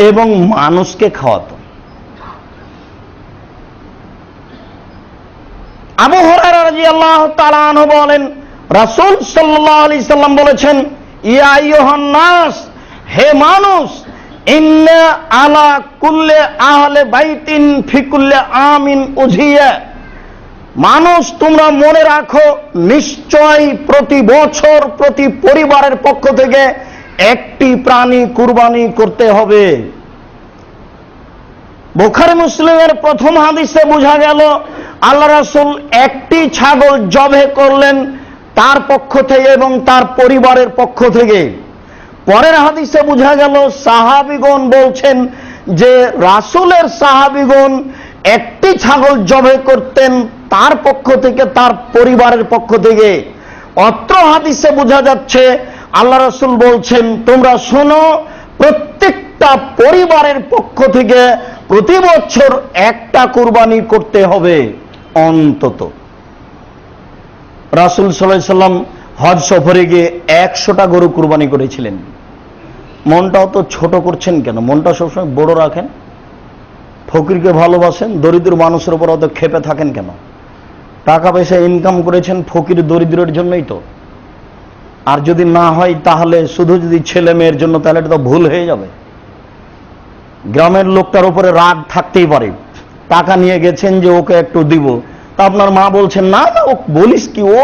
এবং মানুষকে খাওয়াতো। আবু হুরায়রা রাদিয়াল্লাহু তাআলা আনহু বলেন, রাসূল সাল্লাল্লাহু আলাইহি সাল্লাম বলেছেন, ইয়া আইয়ুহান নাস, হে মানুষ, ইন্না আলা কুল্লি আহলে বাইতিন ফি কুল্লি আমিন উযিয়া। মানুষ, তোমরা মনে রাখো, নিশ্চয় প্রতি বছর প্রতি পরিবারের পক্ষ থেকে একটি প্রাণী কুরবানি করতে হবে। বুখারী মুসলিমের প্রথম হাদিসে বোঝা গেল আল্লাহ রাসূল একটি ছাগল জবে করলেন তার পক্ষ থেকে এবং তার পরিবারের পক্ষ থেকে। পরের হাদিসে বোঝা গেল সাহাবীগণ বলছেন যে রাসূলের সাহাবীগণ একটি ছাগল জবে করতেন তার পক্ষ থেকে, তার পরিবারের পক্ষ থেকে। অত্র হাদিসে বোঝা যাচ্ছে আল্লাহ রাসূল বলছেন, তোমরা শোনো, প্রত্যেকটা পরিবারের পক্ষ থেকে প্রতি বছর একটা কুরবানি করতে হবে অন্তত। রাসূল সাল্লাল্লাহু আলাইহি সাল্লাম হজ সফরে গিয়ে 100টা গরু কুরবানি করেছিলেন। মনটাও তো ছোট করছেন কেন? মনটা সবসময় বড় রাখেন। ফকিরকে ভালোবাসেন, দরিদ্র মানুষের উপর অত ক্ষেপে থাকেন কেন? টাকা পয়সা ইনকাম করেছেন ফকির দরিদ্রের জন্যই তো। আর যদি না হয় তাহলে শুধু যদি ছেলে মেয়ের জন্য, তাহলে এটা তো ভুল হয়ে যাবে। গ্রামের লোকটার উপরে রাগ থাকতেই পারে, টাকা নিয়ে গেছেন যে ওকে একটু দিব, তা আপনার মা বলছেন না না, ও বলিস কি, ও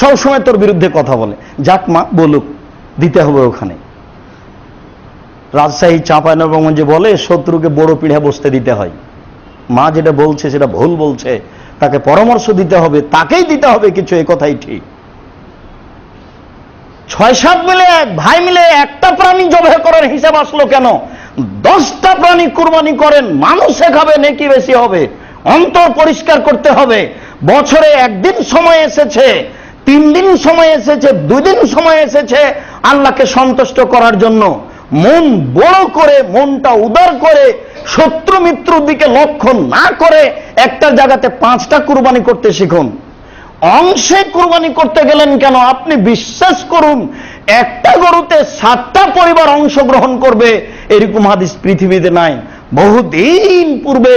সবসময় তোর বিরুদ্ধে কথা বলে, যাক মা বলুক, দিতে হবে ওখানে। রাজশাহী চাঁপাইনবাবগঞ্জে বলে শত্রুকে বড় পিঠে বসতে দিতে হয়। মা যেটা বলছে সেটা ভুল বলছে, তাকে পরামর্শ দিতে হবে, তাকেই দিতে হবে কিছু, এই কথাই ঠিক। 6-7 মিলে ভাই মিলে একটা প্রাণী জবাই করার হিসাব আসলো কেন? 10টা প্রাণী কুরবানি করেন, মানুষে খাবে, নেকি বেশি হবে। অন্তর পরিষ্কার করতে হবে। বছরে 1 দিন সময় এসেছে, 3 দিন সময় এসেছে, 2 দিন সময় এসেছে আল্লাহকে সন্তুষ্ট করার জন্য। মন বড় করে, মনটা উদার করে, শত্রু মিত্রর দিকে লক্ষ্য না করে একটা জায়গাতে 5টা কুরবানি করতে শিখুন। অংশে কুরবানি করতে গেলেন কেন? আপনি বিশ্বাস করুন, একটা গরুতে 7টা পরিবার অংশগ্রহণ করবে এরকম হাদিস পৃথিবীতে নাই। বহুদিন পূর্বে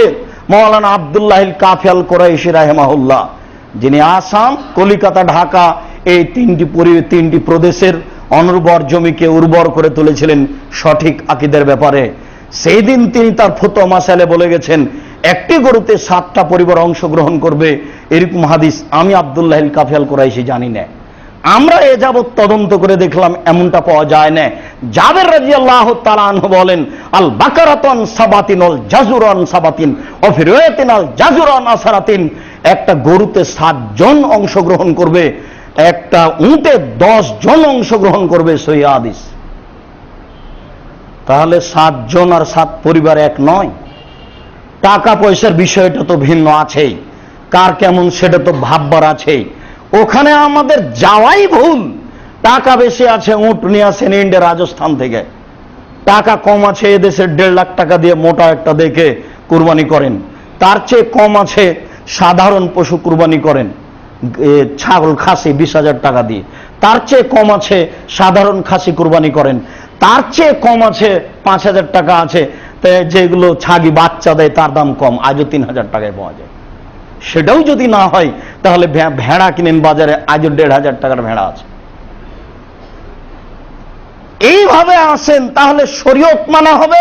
মাওলানা আব্দুল্লাহিল কাফি আল কুরাইশি রাহিমাহুল্লাহ, যিনি আসাম, কলিকাতা, ঢাকা এই 3টি প্রদেশের অনুর্বর জমিকে উর্বর করে তুলেছিলেন সঠিক আকীদার ব্যাপারে, সেই দিন তিনি তার ফতোয়া মাসাইলে বলে গেছেন একটি গরুতে 7টা পরিবার অংশগ্রহণ করবে এরকম হাদিস আমি আব্দুল্লাহিল কাফি আল কুরাইশি জানি না। আমরা এ যাবৎ তদন্ত করে দেখলাম এমনটা পাওয়া যায় না। জাবের রাদিয়াল্লাহু তাআলা আনহু বলেন, আল বাকারাতুন সাবাতিন আল জাজুরান সাবাতিন ও ফি রিওয়ায়াতিন আল জাজুরান আসারাতিন। একটা গরুতে 7 জন অংশগ্রহণ করবে। একটা উটে 10 জন অংশগ্রহণ করবে, সহিহ হাদিস। তাহলে 7 জন আর 7 পরিবার এক নয়। টাকা পয়সার বিষয়টা তো ভিন্ন আছেই, কার কেমন সেটা তো ভাববার আছেই। ওখানে আমাদের যাওয়াই ভুল। টাকা বেশি আছে, উট নিয়ে আসেন ইন্ডিয়া রাজস্থান থেকে। টাকা কম আছে, এদেশের 1.5 লাখ টাকা দিয়ে মোটা একটা দেখে কুরবানি করেন। তার চেয়ে কম আছে সাধারণ পশু কুরবানি করেন, ছাগল খাসি 20,000 টাকা দিয়ে। তার চেয়ে কম আছে সাধারণ খাসি কুরবানি করেন। তার চেয়ে কম আছে 5,000 টাকা আছে যেগুলো ছাগি বাচ্চা দেয়, তার দাম কম, আজও 3,000 টাকায় পাওয়া যায়। সেটাও যদি না হয় তাহলে ভেড়া কিনেন বাজারে, আজও 1,500 টাকার ভেড়া আছে। এইভাবে আসেন, তাহলে শরীয়ত মানা হবে,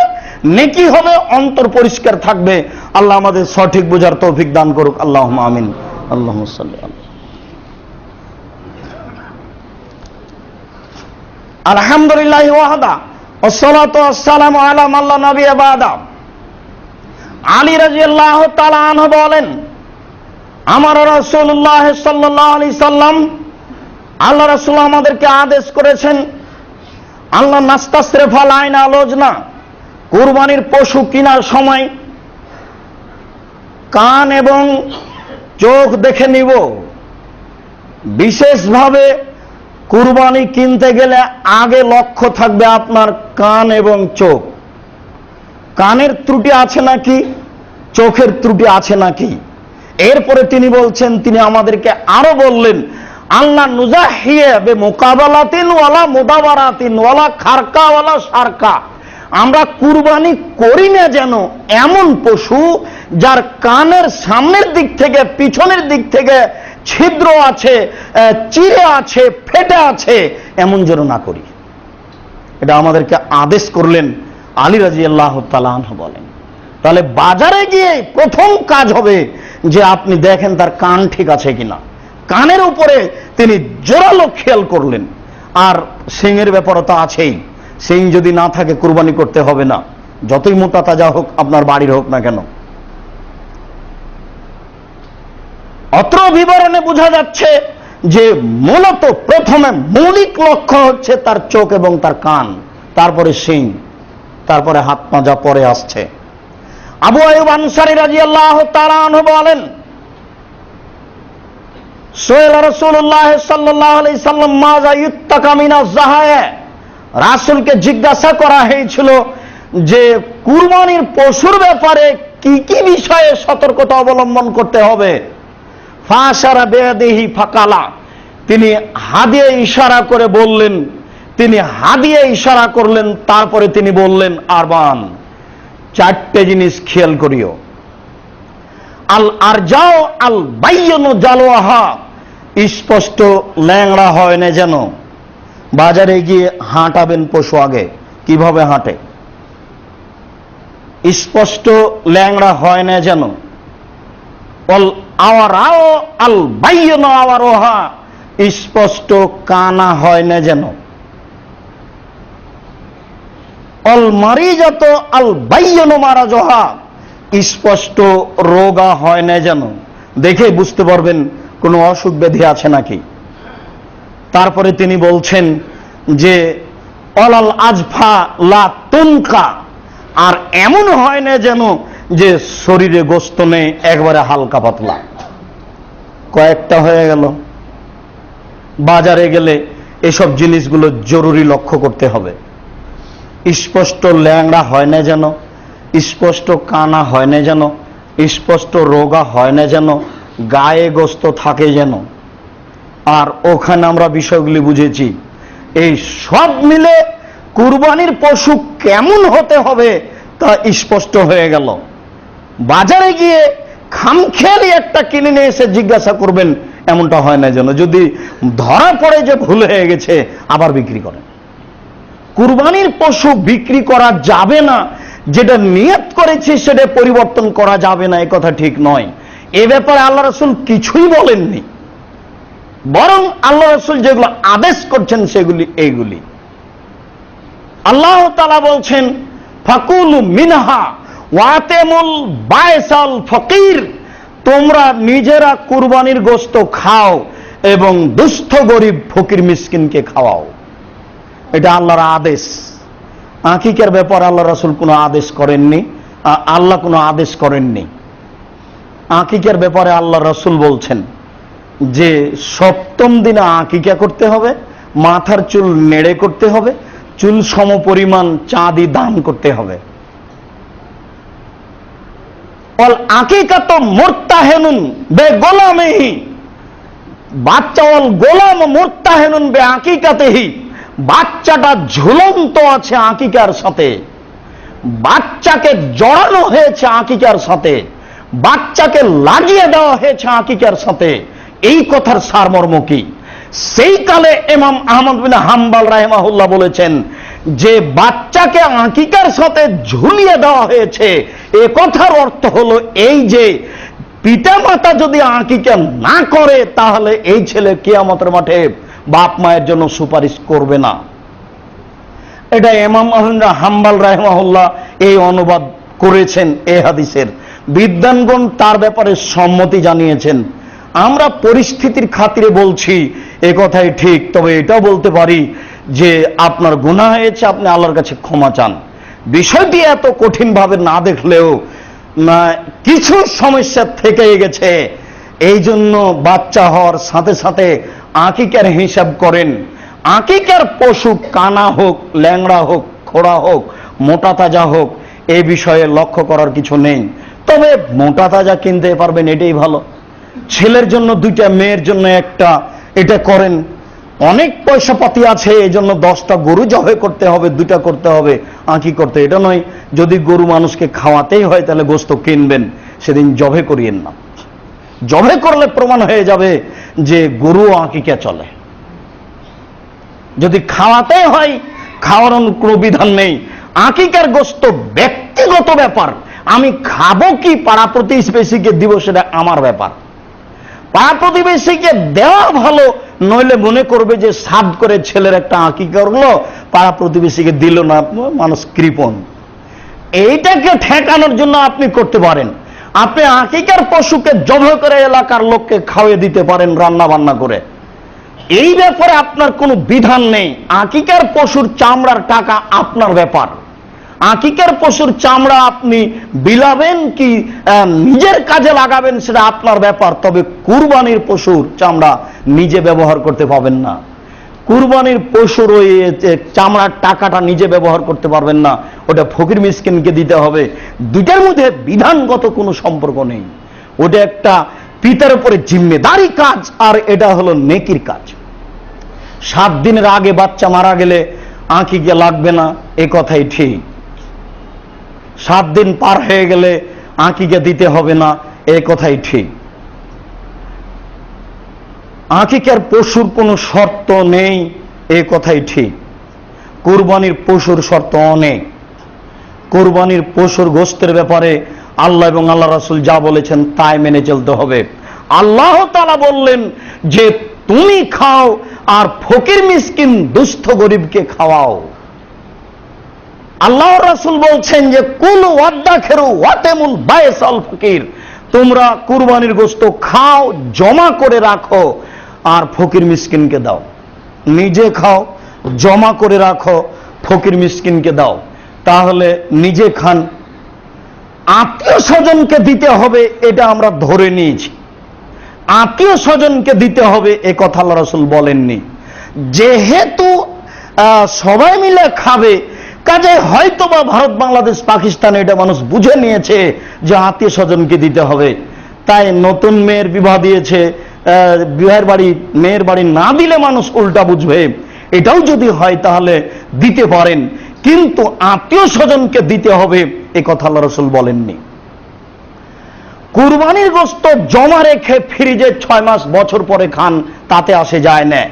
নেকি হবে, অন্তর পরিষ্কার থাকবে। আল্লাহ আমাদের সঠিক বোঝার তৌফিক দান করুক। আল্লাহুম্মা আমিন। আল্লাহুম্মা সাল্লি আলাইহি। আলহামদুলিল্লাহ ওয়াহদা ওয়াসসালাতু ওয়াসসালামু আলা মান লা নাবিয়্যা বাদা। আলী রাদিয়াল্লাহু তাআলা আনহু বলেন, আমার রাসূলুল্লাহ সাল্লাল্লাহু আলাইহি সাল্লাম, আল্লাহ রাসূল আমাদেরকে আদেশ করেছেন, আল্লাহ নাস্তাসরিফাল আইনা আলোজনা, কুরবানির পশু কেনার সময় কান এবং চোখ দেখে নিব। বিশেষভাবে কুরবানি কিনতে গেলে আগে লক্ষ্য থাকবে আপনার কান এবং চোখ। কানের ত্রুটি আছে নাকি, চোখের ত্রুটি আছে নাকি। এরপরে তিনি বলছেন, তিনি আমাদেরকে আরো বললেন, আল্লাহ নুজাহিয়া বে মুকাবালাতিন ওয়ালা মুদাবারাতিন ওয়ালা খারকা ওয়ালা সারকা, আমরা কুরবানি করি না যেন এমন পশু যার কানের সামনের দিক থেকে পিছনের দিক থেকে ছিদ্র আছে, চিরে আছে, ফেটে আছে, এমন যেন না করি। এটা আমাদেরকে আদেশ করলেন আলী রাদিয়াল্লাহু তাআলা আনহু বলেন। তাহলে বাজারে গিয়ে প্রথম কাজ হবে যে আপনি দেখেন তার কান ঠিক আছে কিনা। কানের উপরে তিনি জোরালো খেয়াল করলেন। আর সিংয়ের ব্যাপারও তো আছেই, সিং যদি না থাকে কুরবানি করতে হবে না, যতই মোটা তাজা হোক, আপনার বাড়ির হোক না কেন। অত্র বিবরণে বোঝা যাচ্ছে যে মূলত প্রথমে মৌলিক লক্ষ্য হচ্ছে তার চোখ এবং তার কান, তারপরে সিং, তারপরে হাত মাজা পরে আসছে। আবু আইয়ুব আনসারী রাদিয়াল্লাহু তাআলা আনহু বলেন, সুয়েলা রাসূলুল্লাহ সাল্লাল্লাহু আলাইহি সাল্লাম মাজা ইত্তাকা মিনাজ যাহায়া, রাসূলকে জিজ্ঞাসা করা হয়েছিল যে কুরবানির পশুর ব্যাপারে কি কি বিষয়ে সতর্কতা অবলম্বন করতে হবে। ফাশারা বিয়াদিহি ফাকালা, তিনি হাদিয়ে ইশারা করে বললেন, তিনি হাদিয়ে ইশারা করলেন, তারপরে তিনি বললেন, আরবান, 4টে জিনিস খেয়াল করিও। আল আরজাও আল বাইয়িনু জালওয়াহা, স্পষ্ট ল্যাংড়া হয় না যেন। বাজারে গিয়ে হাঁটাবেন পশু, আগে কিভাবে হাঁটে, স্পষ্ট ল্যাংড়া হয় না যেন। অল আওয়ারাও আল বাইয়িনু আওয়ারোহা, স্পষ্ট কানা হয় না যেন। অল মারিজাত আল বাইয়িনু মারাজহা, স্পষ্ট রোগা হয় না যেন। দেখে বুঝতে পারবেন কোনো অসুখ ব্যাধি আছে নাকি। তারপরে তিনি বলছেন যে অলাল আজফা লা তুনকা, আর এমন হয় না যেন যে শরীরে গোস্ত নেই, একবারে হালকা পাতলা। কয়েকটা হয়ে গেল। বাজারে গেলে এসব জিনিসগুলো জরুরি লক্ষ্য করতে হবে। স্পষ্ট ল্যাংড়া হয় না যেন, স্পষ্ট কানা হয় না যেন, স্পষ্ট রোগা হয় না যেন, গায়ে গোস্ত থাকে যেন। আর ওখানে আমরা বিষয়গুলি বুঝেছি। এই সব মিলে কুরবানির পশু কেমন হতে হবে তা স্পষ্ট হয়ে গেল। বাজারে গিয়ে খামখেয়ালি একটা কিনে নিয়ে এসে জিজ্ঞাসা করবেন, এমনটা হয় না যেন। যদি ধরা পড়ে যে ভুল হয়ে গেছে, আবার বিক্রি করেন। কুরবানির পশু বিক্রি করা যাবে না, যেটা নিয়ত করেছি সেটা পরিবর্তন করা যাবে না, এ কথা ঠিক নয়। এ ব্যাপারে আল্লাহ রাসূল কিছুই বলেননি, বরং আল্লাহ রাসূল যেগুলো আদেশ করছেন সেগুলি এইগুলি। আল্লাহ তাআলা বলছেন, ফাকুলু মিনহা ওয়াতেমুল বাইসাল ফকির, তোমরা নিজেরা কুরবানির গোশত খাও এবং দুস্থ গরিব ফকির মিসকিনকে খাওয়াও। এটা আল্লাহর আদেশ। আকিকার ব্যাপারে আল্লাহ রাসূল কোনো আদেশ করেননি, আল্লাহ কোনো আদেশ করেননি। আকিকার ব্যাপারে আল্লাহ রাসূল বলছেন যে সপ্তম দিনে আকিকা করতে হবে, মাথার চুল নেড়ে করতে হবে, চুল সম পরিমাণ চাঁদি দান করতে হবে। অল আকিকাতু মুরতাহিনুন বে গোলামিহি, বাচ্চা অল গোলাম মুরতাহিনুন বে আকিকাতিহি, বাচ্চাটা ঝুলন্ত আছে আকিকার সাথে, বাচ্চাকে জড়ানো হয়েছে আকিকার সাথে, বাচ্চাকে লাগিয়ে দেওয়া হয়েছে আকিকার সাথে। এই কথার সারমর্ম কি? সেই কালে ইমাম আহমদ বিন হাম্বল রাহিমাহুল্লাহ বলেছেন যে বাচ্চাকে আকিকার সাথে ঝুলিয়ে দেওয়া হয়েছে, এ কথার অর্থ হলো এই যে পিতামাতা যদি আকিকা না করে তাহলে এই ছেলে কিয়ামতের মাঠে বাপ মায়ের জন্য সুপারিশ করবে না। এটা ইমাম আহমদ বিন হাম্বল রাহিমাহুল্লাহ এই অনুবাদ করেছেন এই হাদিসের। বিদ্বানগণ তার ব্যাপারে সম্মতি জানিয়েছেন। আমরা পরিস্থিতির খাতিরে বলছি এ কথাই ঠিক, তবে এটাও বলতে পারি যে আপনার গুনাহ হয়েছে, আপনি আল্লাহর কাছে ক্ষমা চান। বিষয়টি এত কঠিন ভাবে না দেখলেও কিছু সমস্যা থেকে গেছে, এই জন্য বাচ্চা হওয়ার সাথে সাথে আকিকার হিসাব করেন। আকিকার পশু কানা হোক, ল্যাংড়া হোক, খোড়া হোক, মোটা তাজা হোক, এই বিষয়ে লক্ষ্য করার কিছু নেই। তবে মোটা তাজা কিনতে পারবেন এটাই ভালো। ছেলের জন্য দুইটা, মেয়ের জন্য একটা, এটা করেন। অনেক পয়সা পাতি আছে, এই জন্য 10টা গরু জবাই করতে হবে, 2টা করতে হবে, আঁকি করতে, এটা নয়। যদি গরু মানুষকে খাওয়াতেই হয় তাহলে গোস্ত কিনবেন, সেদিন জবাই করিয়েন না। জবাই করলে প্রমাণ হয়ে যাবে যে গরু আঁকিকে চলে। যদি খাওয়াতেই হয়, খাওয়ানোর কোনো বিধান নেই। আকিকার গোস্ত ব্যক্তিগত ব্যাপার। আমি খাবো কি পাড়া প্রতিবেশীকে দিব সেটা আমার ব্যাপার। পাড়া প্রতিবেশীকে দেওয়া ভালো, নইলে মনে করবে যে সাদ করে ছেলের একটা আকিকা করলো, পাড়া প্রতিবেশীকে দিল না, মানুষ কৃপণ। এইটাকে ঠেকানোর জন্য আপনি করতে পারেন। আপনি আকিকার পশুকে জবাই করে এলাকার লোককে খাওয়িয়ে দিতে পারেন রান্না বান্না করে। এই ব্যাপারে আপনার কোনো বিধান নেই। আকিকার পশুর চামড়ার টাকা আপনার ব্যাপার। আকিকার পশুর চামড়া আপনি বিলাবেন কি নিজের কাজে লাগাবেন সেটা আপনার ব্যাপার। তবে কুরবানির পশুর চামড়া নিজে ব্যবহার করতে পাবেন না। কুরবানির পশুর ওই চামড়ার টাকাটা নিজে ব্যবহার করতে পারবেন না, ওটা ফকির মিসকিনকে দিতে হবে। দুইটার মধ্যে বিধানগত কোনো সম্পর্ক নেই। ওটা একটা পিতার উপরে জিম্মেদারি কাজ, আর এটা হলো নেকির কাজ। 7 দিনের আগে বাচ্চা মারা গেলে আঁকিকে লাগবে না, এ কথাই ঠিক। 7 দিন পার হয়ে গেলে আঁকিকে দিতে হবে না, এ কথাই ঠিক। আকিকার পশুর কোনো শর্ত নেই, এ কথাই ঠিক। কুরবানির পশুর শর্ত অনেক। কুরবানির পশুর গোশতের ব্যাপারে আল্লাহ এবং আল্লাহ রাসূল যা বলেছেন তাই মেনে চলতে হবে। আল্লাহ তাআলা বললেন যে তুমি খাও আর ফকির মিসকিন দুস্থ গরিবকে খাওয়াও। আল্লাহ রাসূল বলছেন যে কুলু ওয়াদাখিরু ওয়াতামুল বাইস আল ফকির, তোমরা কুরবানির গোশত খাও, জমা করে রাখো, আর ফকির মিসকিনকে দাও। নিজে খাও, জমা করে রাখো, ফকির মিসকিনকে দাও। তাহলে নিজে খান, আত্মীয় স্বজনকে দিতে হবে এটা আমরা ধরে নিয়েছি। আত্মীয় স্বজনকে দিতে হবে এ কথা আল্লাহ রাসূল বলেননি। যেহেতু সবাই মিলে খাবে, কাজে হয়তো বা ভারত, বাংলাদেশ, পাকিস্তান এটা মানুষ বুঝে নিয়েছে যে আত্মীয় স্বজনকে দিতে হবে, তাই নতুন মেয়ের বিবাহ দিয়েছে, বিবাহের বাড়ি মেয়ের বাড়ি না দিলে মানুষ উল্টা বুঝবে। এটাও যদি হয় তাহলে দিতে পারেন, কিন্তু আত্মীয় স্বজনকে দিতে হবে এ কথা আল্লাহ রাসূল বলেননি। কুরবানির গোশত জমা রেখে ফ্রিজে 6 মাস বছর পরে খান, তাতে আসে যায় না।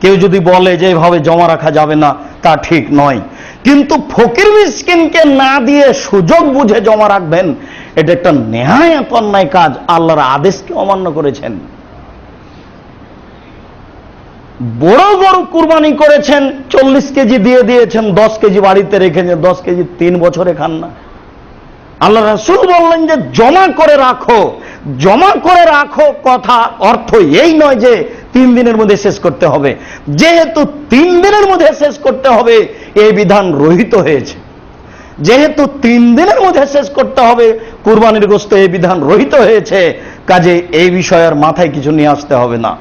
কেউ যদি বলে যে এভাবে জমা রাখা যাবে না, তা ঠিক নয়। কিন্তু ফকির মিসকিনকে না দিয়ে সুযোগ বুঝে জমা রাখবেন, এটা একটা নেহায়েত অন্যায় কাজ। আল্লাহর আদেশকে অমান্য করেছেন। বড় বড় কুরবানি করেছেন, 40 কেজি দিয়ে দিয়েছেন, 10 কেজি বাড়িতে রেখেছেন, 10 কেজি 3 বছরে খান না। আল্লাহ রাসূল বললেন যে জমা করে রাখো। জমা করে রাখো কথা অর্থ এই নয় যে 3 দিনের মধ্যে শেষ করতে হবে। যেহেতু 3 দিনের মধ্যে শেষ করতে হবে, এই বিধান রহিত হয়েছে। যেহেতু 3 দিনের মধ্যে শেষ করতে হবে কুরবানির গোশত, এই বিধান রহিত হয়েছে, কাজে এই বিষয়ের মাথায় কিছু নিয়ে আসতে হবে না।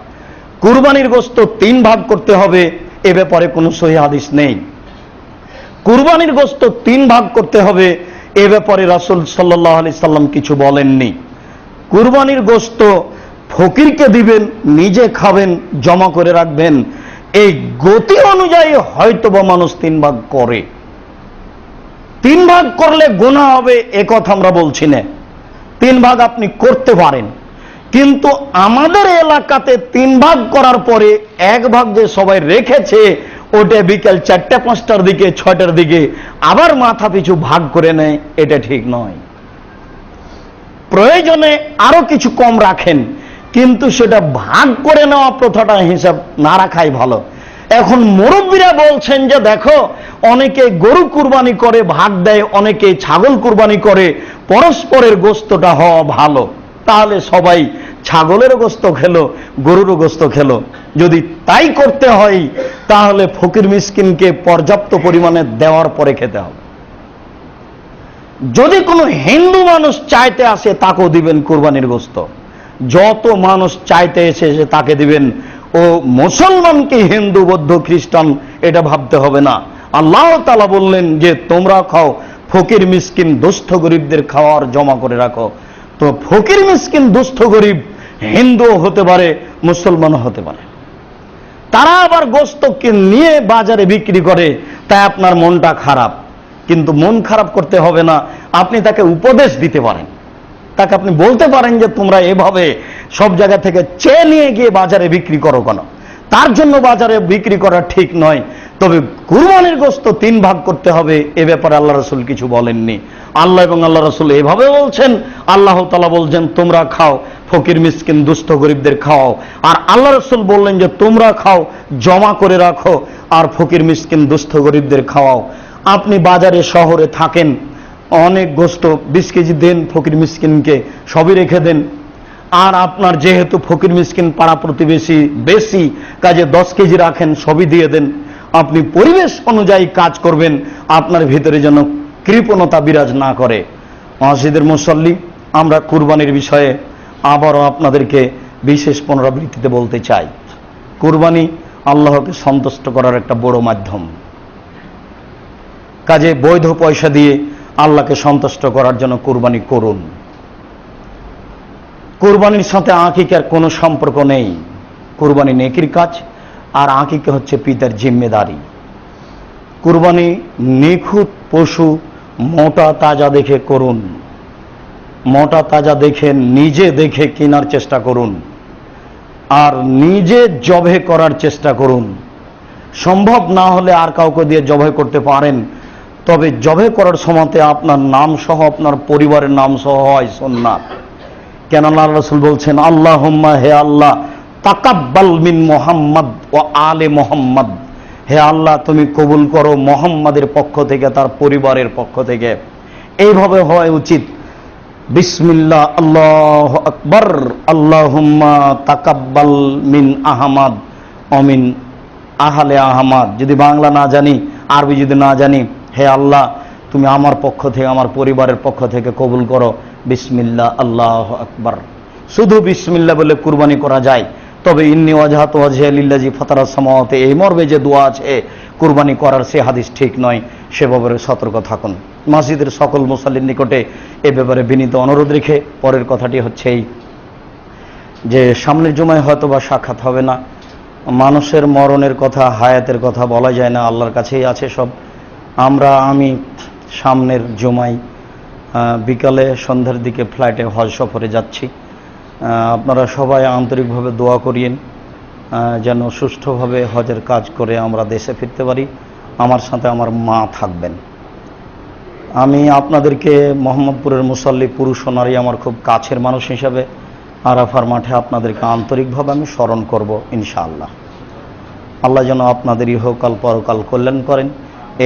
কুরবানির গোশত 3 ভাগ করতে হবে, এ ব্যাপারে কোনো সহিহ হাদিস নেই। কুরবানির গোশত 3 ভাগ করতে হবে, এ ব্যাপারে রাসূল সাল্লাল্লাহু আলাইহি সাল্লাম কিছু বলেননি। কুরবানির গোশত ফকিরকে দিবেন, নিজে খাবেন, জমা করে রাখবেন। এই গতি অনুযায়ী হয়তোবা মানুষ 3 ভাগ করে। 3 ভাগ করলে গুনাহ হবে এ কথা আমরা বলছি না। 3 ভাগ আপনি করতে পারেন, কিন্তু আমাদের এলাকাতে 3 ভাগ করার পরে 1 ভাগ যে সবাই রেখেছে, ওটা বিকেল 4টা-5টার দিকে, 6টার দিকে আবার মাথা পিছু ভাগ করে নেয়, এটা ঠিক নয়। প্রয়োজনে আরো কিছু কম রাখেন, কিন্তু সেটা ভাগ করে নেওয়া প্রথাটা হিসাব না রাখাই ভালো। এখন মুরব্বীরা বলছেন যে দেখো, অনেকে গরু কুরবানি করে ভাগ দেয়, অনেকে ছাগল কুরবানি করে, পরস্পরের গোশতটা হওয়া ভালো। তাহলে সবাই ছাগলেরও গোশত খেলো, গরুরও গোশত খেলো। যদি তাই করতে হয়, তাহলে ফকির মিসকিনকে পর্যাপ্ত পরিমাণে দেওয়ার পরে খেতে হবে। যদি কোনো হিন্দু মানুষ চাইতে আসে, তাকেও দিবেন কুরবানির গোশত। যত মানুষ চাইতে এসেছে তাকে দিবেন। ও মুসলমানকে হিন্দু, বৌদ্ধ, খ্রিস্টান এটা ভাবতে হবে না। আল্লাহ তাআলা বললেন যে তোমরা খাও, ফকির মিসকিন দুস্থ গরিবদের খাওয়ার জমা করে রাখো। তো ফকির মিসকিন দুস্থ গরিব হিন্দুও হতে পারে, মুসলমানও হতে পারে। তারা আবার গোশতকে নিয়ে বাজারে বিক্রি করে, তাই আপনার মনটা খারাপ। কিন্তু মন খারাপ করতে হবে না, আপনি তাকে উপদেশ দিতে পারেন। তাকে আপনি বলতে পারেন যে তোমরা এভাবে সব জায়গা থেকে চেয়ে নিয়ে গিয়ে বাজারে বিক্রি করো কেন? তার জন্য বাজারে বিক্রি করা ঠিক নয়। তবে কুরবানির গোশত 3 ভাগ করতে হবে, এ ব্যাপারে আল্লাহ রাসূল কিছু বলেননি। আল্লাহ এবং আল্লাহ রাসূল এভাবে বলছেন। আল্লাহ তাআলা বলছেন তোমরা খাও, ফকির মিসকিন দুস্থ গরিবদের খাওয়াও। আর আল্লাহ রাসূল বললেন যে তোমরা খাও, জমা করে রাখো, আর ফকির মিসকিন দুস্থ গরিবদের খাওয়াও। আপনি বাজারে শহরে থাকেন, অনেক গোশত 20 কেজি দেন ফকির মিসকিনকে, সবই রেখে দেন। আর আপনার যেহেতু ফকির মিসকিন পাড়া প্রতিবেশী বেশি, কাজে 10 কেজি রাখেন, সবই দিয়ে দেন। আপনি পরিবেশ অনুযায়ী কাজ করবেন, আপনার ভিতরে যেন কৃপণতা বিরাজ না করে। মসজিদের মুসল্লি, আমরা কুরবানির বিষয়ে আবারও আপনাদেরকে বিশেষ পুনরাবৃত্তিতে বলতে চাই, কুরবানি আল্লাহকে সন্তুষ্ট করার একটা বড় মাধ্যম। কাজে বৈধ পয়সা দিয়ে আল্লাহকে সন্তুষ্ট করার জন্য কুরবানি করুন। কুরবানির সাথে আকিকার কোনো সম্পর্ক নেই। কুরবানি নেকির কাজ, আর আকিকা হচ্ছে পিতার জিম্মেদারি। কুরবানি নিখুঁত পশু মোটা তাজা দেখে করুন। মোটা তাজা দেখে নিজে দেখে কেনার চেষ্টা করুন, আর নিজে জবে করার চেষ্টা করুন। সম্ভব না হলে আর কাউকে দিয়ে জবে করতে পারেন, তবে জবে করার সময়তে আপনার নাম সহ, আপনার পরিবারের নাম সহ হয় সুন্নাত। কেননা আল্লাহ রাসূল বলছেন, আল্লাহুম্মা, হে আল্লাহ, তাকাব্বাল মিন মুহাম্মদ ওয়া আলে মুহাম্মদ, হে আল্লাহ তুমি কবুল করো মুহাম্মাদের পক্ষ থেকে, তার পরিবারের পক্ষ থেকে। এইভাবে হওয়া উচিত। বিসমিল্লাহ, আল্লাহু আকবার, আল্লাহুম্মা তাকাব্বাল মিন আহমদ ও মিন আহলে আহমদ। যদি বাংলা না জানি, আরবি যদি না জানি, হে আল্লাহ তুমি আমার পক্ষ থেকে, আমার পরিবারের পক্ষ থেকে কবুল করো। বিসমিল্লাহ, আল্লাহু আকবার। শুধু বিসমিল্লাহ বলে কুরবানি করা যায়, তবে ইন্নী ওয়াজহাতু ওয়াজহিয়া লিল্লাযী ফাতারাস সামাওয়াতি, এই মর্মে যে দোয়া আছে কুরবানি করার, সে হাদিস ঠিক নয়। সে ব্যাপারে সতর্ক থাকুন। মসজিদের সকল মুসল্লির নিকটে এ ব্যাপারে বিনীত অনুরোধ রেখে পরের কথাটি হচ্ছে এই যে সামনের জুমায় হয়তো বা সাক্ষাৎ হবে না। মানুষের মরণের কথা, হায়াতের কথা বলা যায় না, আল্লাহর কাছেই আছে সব। আমি সামনের জুমায় বিকালে সন্ধ্যার দিকে ফ্লাইটে হজ সফরে যাচ্ছি। আপনারা সবাই আন্তরিকভাবে দোয়া করিয়েন যেন সুষ্ঠুভাবে হজের কাজ করে আমরা দেশে ফিরতে পারি। আমার সাথে আমার মা থাকবেন। আমি আপনাদেরকে মোহাম্মদপুরের মুসল্লি পুরুষ ও নারী, আমার খুব কাছের মানুষ হিসাবে আরাফার মাঠে আপনাদেরকে আন্তরিকভাবে আমি স্মরণ করব ইনশাআল্লাহ। আল্লাহ যেন আপনাদের ইহকাল পরকাল কল্যাণ করেন,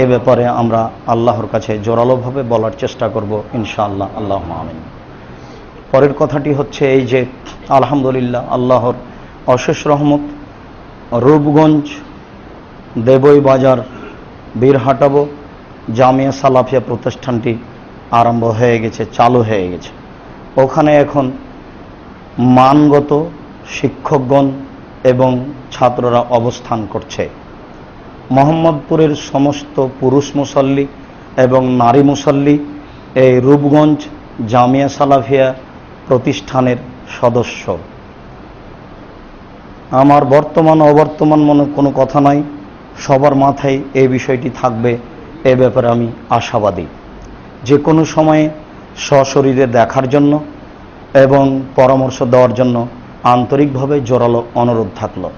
এ ব্যাপারে আমরা আল্লাহর কাছে জোরালোভাবে বলার চেষ্টা করব ইনশাআল্লাহ। আল্লাহুম্মা আমিন। পরের কথাটি হচ্ছে এই যে আলহামদুলিল্লাহ, আল্লাহর অশেষ রহমত, রূপগঞ্জ দেবই বাজার বীরহাটাবো জামিয়া সালাফিয়া প্রতিষ্ঠানটি আরম্ভ হয়ে গেছে, চালু হয়ে গেছে। ওখানে এখন মানগত শিক্ষকগণ এবং ছাত্ররা অবস্থান করছে। মোহাম্মদপুরের সমস্ত পুরুষ মুসল্লি এবং নারী মুসল্লি এই রূপগঞ্জ জামিয়া সালাফিয়া প্রতিষ্ঠানের সদস্য। আমার বর্তমান অবর্তমান মনে কোনো কথা নাই, সবার মাথায় এই বিষয়টি থাকবে, এ ব্যাপারে আমি আশাবাদী। যে কোনো সময়ে সশরীরে দেখার জন্য এবং পরামর্শ দেওয়ার জন্য আন্তরিকভাবে জোরালো অনুরোধ থাকলো।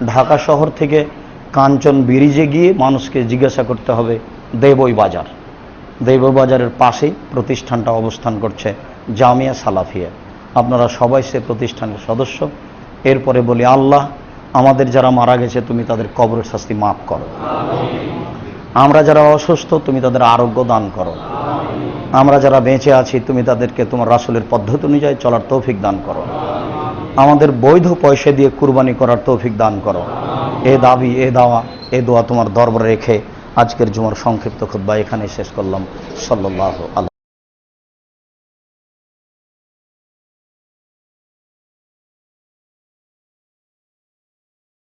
ঢাকা শহর থেকে কাঞ্চন ব্রিজে গিয়ে মানুষকে জিজ্ঞাসা করতে হবে দেবই বাজার। দেবই বাজারের পাশেই প্রতিষ্ঠানটা অবস্থান করছে, জামিয়া সালাফিয়া। আপনারা সবাই সে প্রতিষ্ঠানের সদস্য। এরপরে বলি, আল্লাহ আমাদের যারা মারা গেছে তুমি তাদের কবরের শাস্তি মাফ করো। আমরা যারা অসুস্থ তুমি তাদের আরোগ্য দান করো। আমরা যারা বেঁচে আছি তুমি তাদেরকে তোমার রাসূলের পদ্ধতি অনুযায়ী চলার তৌফিক দান করো। আমাদের বৈধ পয়সা দিয়ে কুরবানি করার তৌফিক দান করো। এ দাবি, এ দাওয়া, এ দোয়া তোমার দরবারে রেখে আজকের জুমার সংক্ষিপ্ত খুতবা এখানে শেষ করলাম। সাল্লাল্লাহু আলাইহি